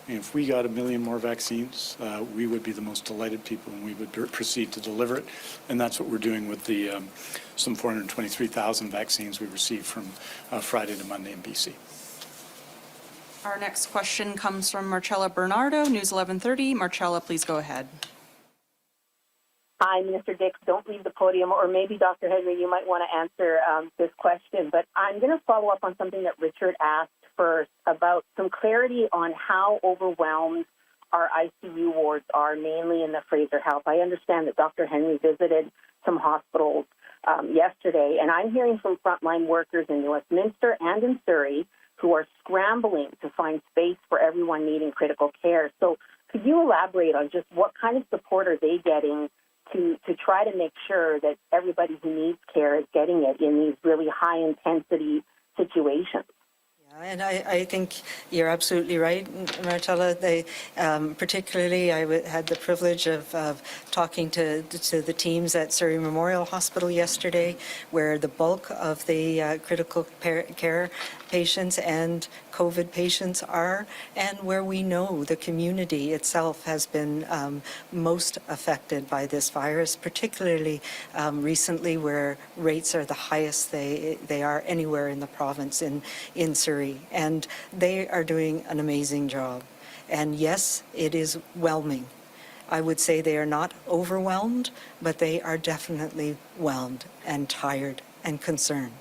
if we got 1 million more vaccines, we would be the most delighted people, and we would proceed to deliver it. And that's what we're doing with the some 423,000 vaccines we received from Friday to Monday in BC. Our next question comes from Marcella Bernardo, News 1130. Marcella, please go ahead. Hi, Minister Dix. Don't leave the podium, or maybe Dr. Henry, you might want to answer this question. But I'm going to follow up on something that Richard asked first about some clarity on how overwhelmed our ICU wards are, mainly in the Fraser Health. I understand that Dr. Henry visited some hospitals yesterday, and I'm hearing from frontline workers in Westminster and in Surrey who are scrambling to find space for everyone needing critical care. So could you elaborate on just what kind of support are they getting to try to make sure that everybody who needs care is getting it in these really high-intensity situations? And I think you're absolutely right, Marcella. Particularly, I had the privilege of talking to the teams at Surrey Memorial Hospital yesterday, where the bulk of the critical care patients and COVID patients are, and where we know the community itself has been most affected by this virus, particularly recently, where rates are the highest they are anywhere in the province in Surrey. And they are doing an amazing job. And yes, it is whelming. I would say they are not overwhelmed, but they are definitely whelmed and tired and concerned.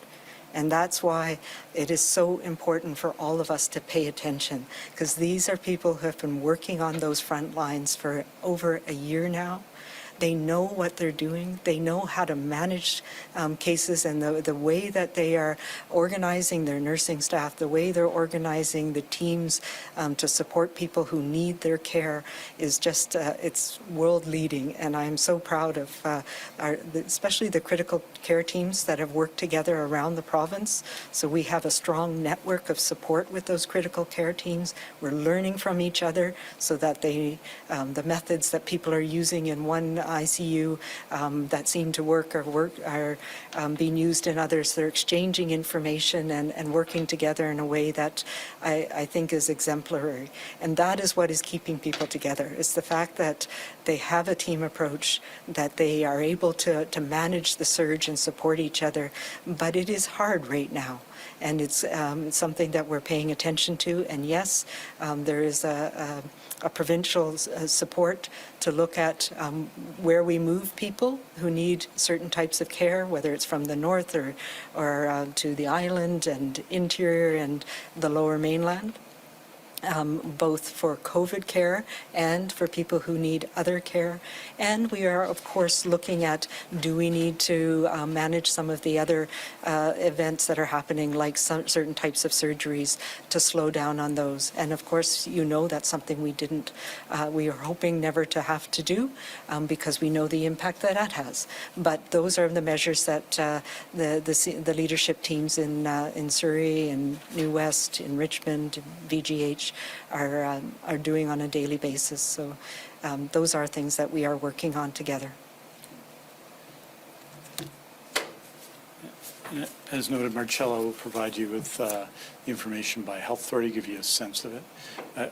And that's why it is so important for all of us to pay attention, because these are people who have been working on those front lines for over a year now. They know what they're doing. They know how to manage cases, and the way that they are organizing their nursing staff, the way they're organizing the teams to support people who need their care is just, it's world leading. And I'm so proud of especially the critical care teams that have worked together around the province. So we have a strong network of support with those critical care teams. We're learning from each other so that the methods that people are using in one ICU that seem to work are being used in others. They're exchanging information and working together in a way that I think is exemplary. And that is what is keeping people together, is the fact that they have a team approach, that they are able to manage the surge and support each other. But it is hard right now. And it's something that we're paying attention to. And yes, there is a provincial support to look at where we move people who need certain types of care, whether it's from the north or to the island and interior and the lower mainland. Both for COVID care and for people who need other care. And we are, of course, looking at, do we need to manage some of the other events that are happening, like certain types of surgeries, to slow down on those. And of course, that's something we are hoping never to have to do, because we know the impact that has. But those are the measures that the leadership teams in Surrey, in New West, in Richmond, VGH, are doing on a daily basis. So those are things that we are working on together. As noted, Marcella will provide you with the information by health authority, give you a sense of it.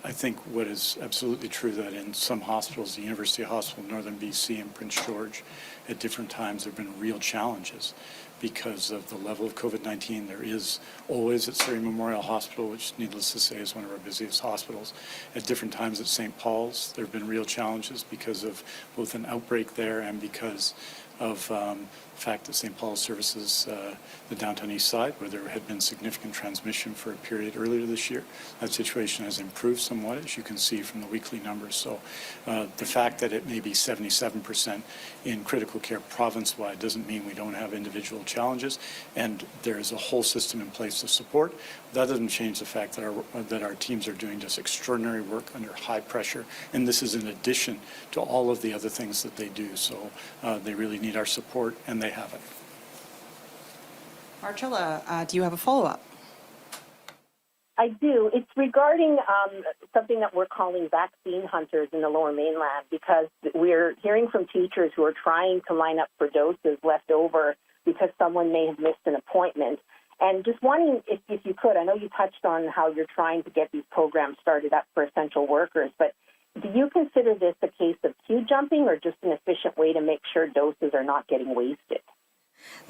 I think what is absolutely true that in some hospitals, the University Hospital, Northern BC and Prince George, at different times there have been real challenges because of the level of COVID-19. There is always at Surrey Memorial Hospital, which needless to say is one of our busiest hospitals. At different times at St. Paul's, there have been real challenges because of both an outbreak there and because of the fact that St. Paul's services the downtown east side, where there had been significant transmission for a period earlier this year. That situation has improved somewhat, as you can see from the weekly numbers. So the fact that it may be 77% in critical care province-wide doesn't mean we don't have individual challenges, and there is a whole system in place to support. That doesn't change the fact that our teams are doing just extraordinary work under high pressure, and this is in addition to all of the other things that they do. So they really need our support, and they have it. Marcella, do you have a follow-up? I do. It's regarding something that we're calling vaccine hunters in the Lower Mainland, because we're hearing from teachers who are trying to line up for doses left over because someone may have missed an appointment. And just wanting, if you could, I know you touched on how you're trying to get these programs started up for essential workers, but do you consider this a case of queue jumping or just an efficient way to make sure doses are not getting wasted?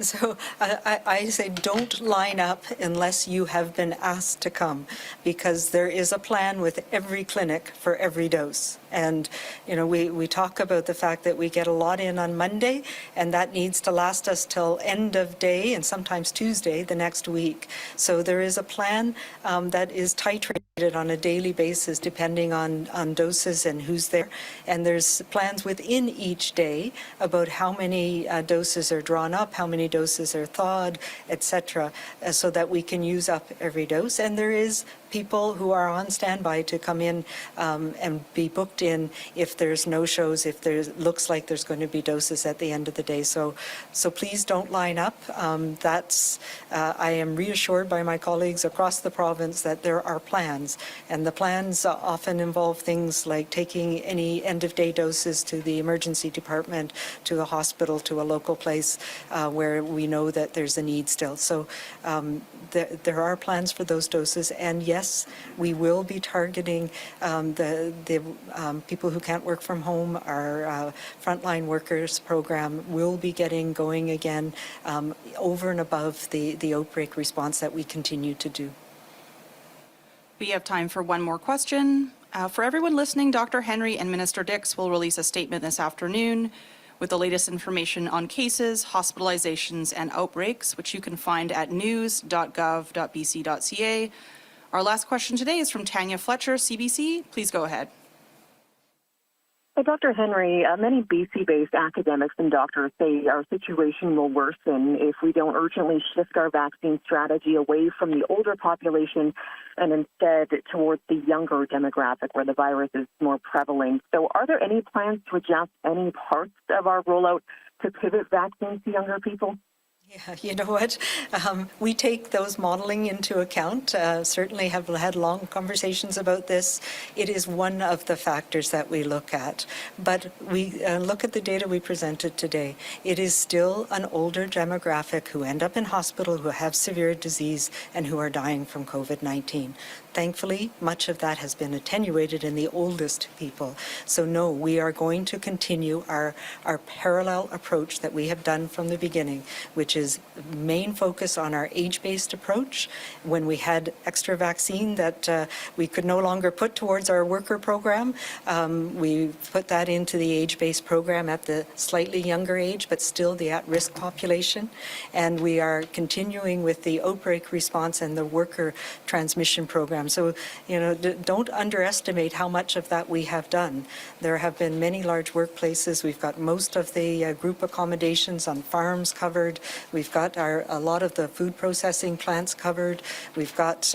So I say don't line up unless you have been asked to come, because there is a plan with every clinic for every dose. And, you know, we talk about the fact that we get a lot in on Monday, and that needs to last us till end of day and sometimes Tuesday the next week. So there is a plan that is titrated on a daily basis depending on doses and who's there. And there's plans within each day about how many doses are drawn up, how many doses are thawed, etc., so that we can use up every dose. And there is people who are on standby to come in and be booked in if there's no shows, if there looks like there's going to be doses at the end of the day. So please don't line up. I am reassured by my colleagues across the province that there are plans, and the plans often involve things like taking any end-of-day doses to the emergency department, to a hospital, to a local place where we know that there's a need still. So there are plans for those doses, and yes, we will be targeting the people who can't work from home. Our frontline workers program will be getting going again over and above the outbreak response that we continue to do. We have time for one more question. For everyone listening, Dr. Henry and Minister Dix will release a statement this afternoon with the latest information on cases, hospitalizations, and outbreaks, which you can find at news.gov.bc.ca. Our last question today is from Tanya Fletcher, CBC. Please go ahead. Hey, Dr. Henry, many BC-based academics and doctors say our situation will worsen if we don't urgently shift our vaccine strategy away from the older population and instead towards the younger demographic where the virus is more prevalent. So are there any plans to adjust any parts of our rollout to pivot vaccines to younger people? Yeah, you know what? We take those modeling into account, certainly have had long conversations about this. It is one of the factors that we look at. But we look at the data we presented today. It is still an older demographic who end up in hospital, who have severe disease, and who are dying from COVID-19. Thankfully, much of that has been attenuated in the oldest people. So no, we are going to continue our parallel approach that we have done from the beginning, which is main focus on our age-based approach. When we had extra vaccine that we could no longer put towards our worker program, we put that into the age-based program at the slightly younger age, but still the at-risk population. And we are continuing with the outbreak response and the worker transmission program. So, you know, don't underestimate how much of that we have done. There have been many large workplaces. We've got most of the group accommodations on farms covered. We've got a lot of the food processing plants covered. We've got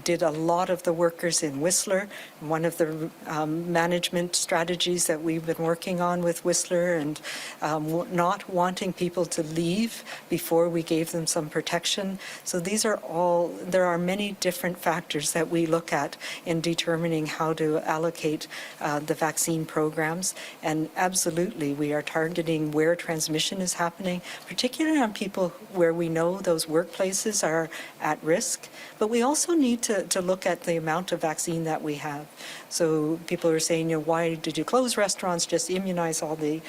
did a lot of the workers in Whistler. One of the management strategies that we've been working on with Whistler, and not wanting people to leave before we gave them some protection. So these are all, there are many different factors that we look at in determining how to allocate the vaccine programs. And absolutely, we are targeting where transmission is happening, particularly on people where we know those workplaces are at risk. But we also need to look at the amount of vaccine that we have. So people are saying, why did you close restaurants? Just immunize all the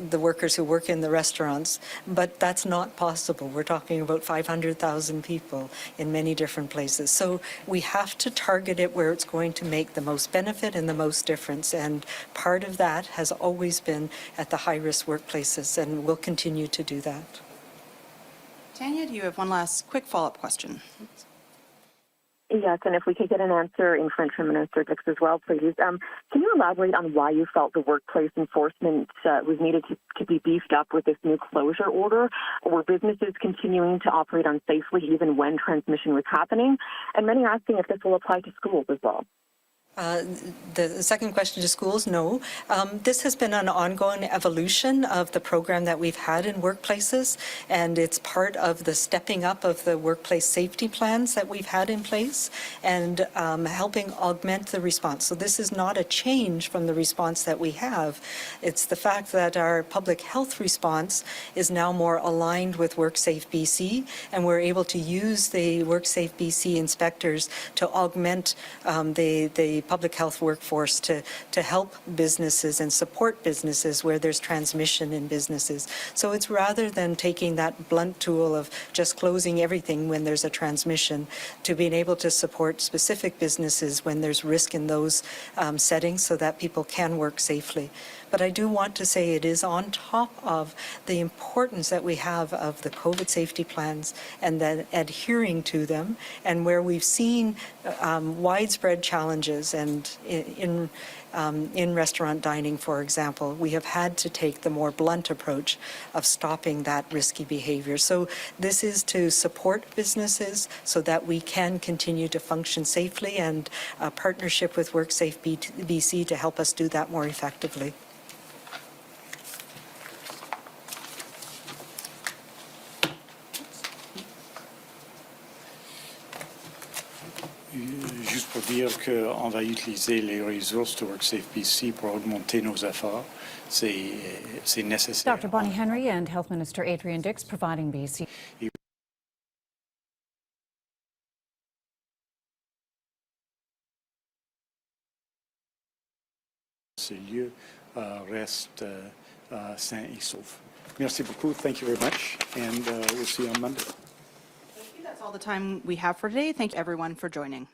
the workers who work in the restaurants, but that's not possible. We're talking about 500,000 people in many different places. So we have to target it where it's going to make the most benefit and the most difference. And part of that has always been at the high-risk workplaces, and we'll continue to do that. Tanya, do you have one last quick follow-up question? Yes, and if we could get an answer in French from Minister Dix as well, please. Can you elaborate on why you felt the workplace enforcement was needed to be beefed up with this new closure order? Were businesses continuing to operate unsafely even when transmission was happening? And many are asking if this will apply to schools as well. The second question to schools, no. This has been an ongoing evolution of the program that we've had in workplaces, and it's part of the stepping up of the workplace safety plans that we've had in place and helping augment the response. So this is not a change from the response that we have. It's the fact that our public health response is now more aligned with WorkSafe BC, and we're able to use the WorkSafe BC inspectors to augment the public health workforce to help businesses and support businesses where there's transmission in businesses. So it's rather than taking that blunt tool of just closing everything when there's a transmission, to being able to support specific businesses when there's risk in those settings so that people can work safely. But I do want to say it is on top of the importance that we have of the COVID safety plans and then adhering to them, and where we've seen widespread challenges. And in restaurant dining, for example, we have had to take the more blunt approach of stopping that risky behavior. So this is to support businesses so that we can continue to function safely, and a partnership with WorkSafe BC to help us do that more effectively. Juste pour dire qu'on va utiliser les ressources de WorkSafe BC pour augmenter nos efforts. C'est nécessaire. Dr. Bonnie Henry and Health Minister Adrian Dix providing BC. Ces lieux restent sains et saufs. Merci beaucoup. Thank you very much, and we'll see you on Monday. Thank you. That's all the time we have for today. Thank you, everyone, for joining.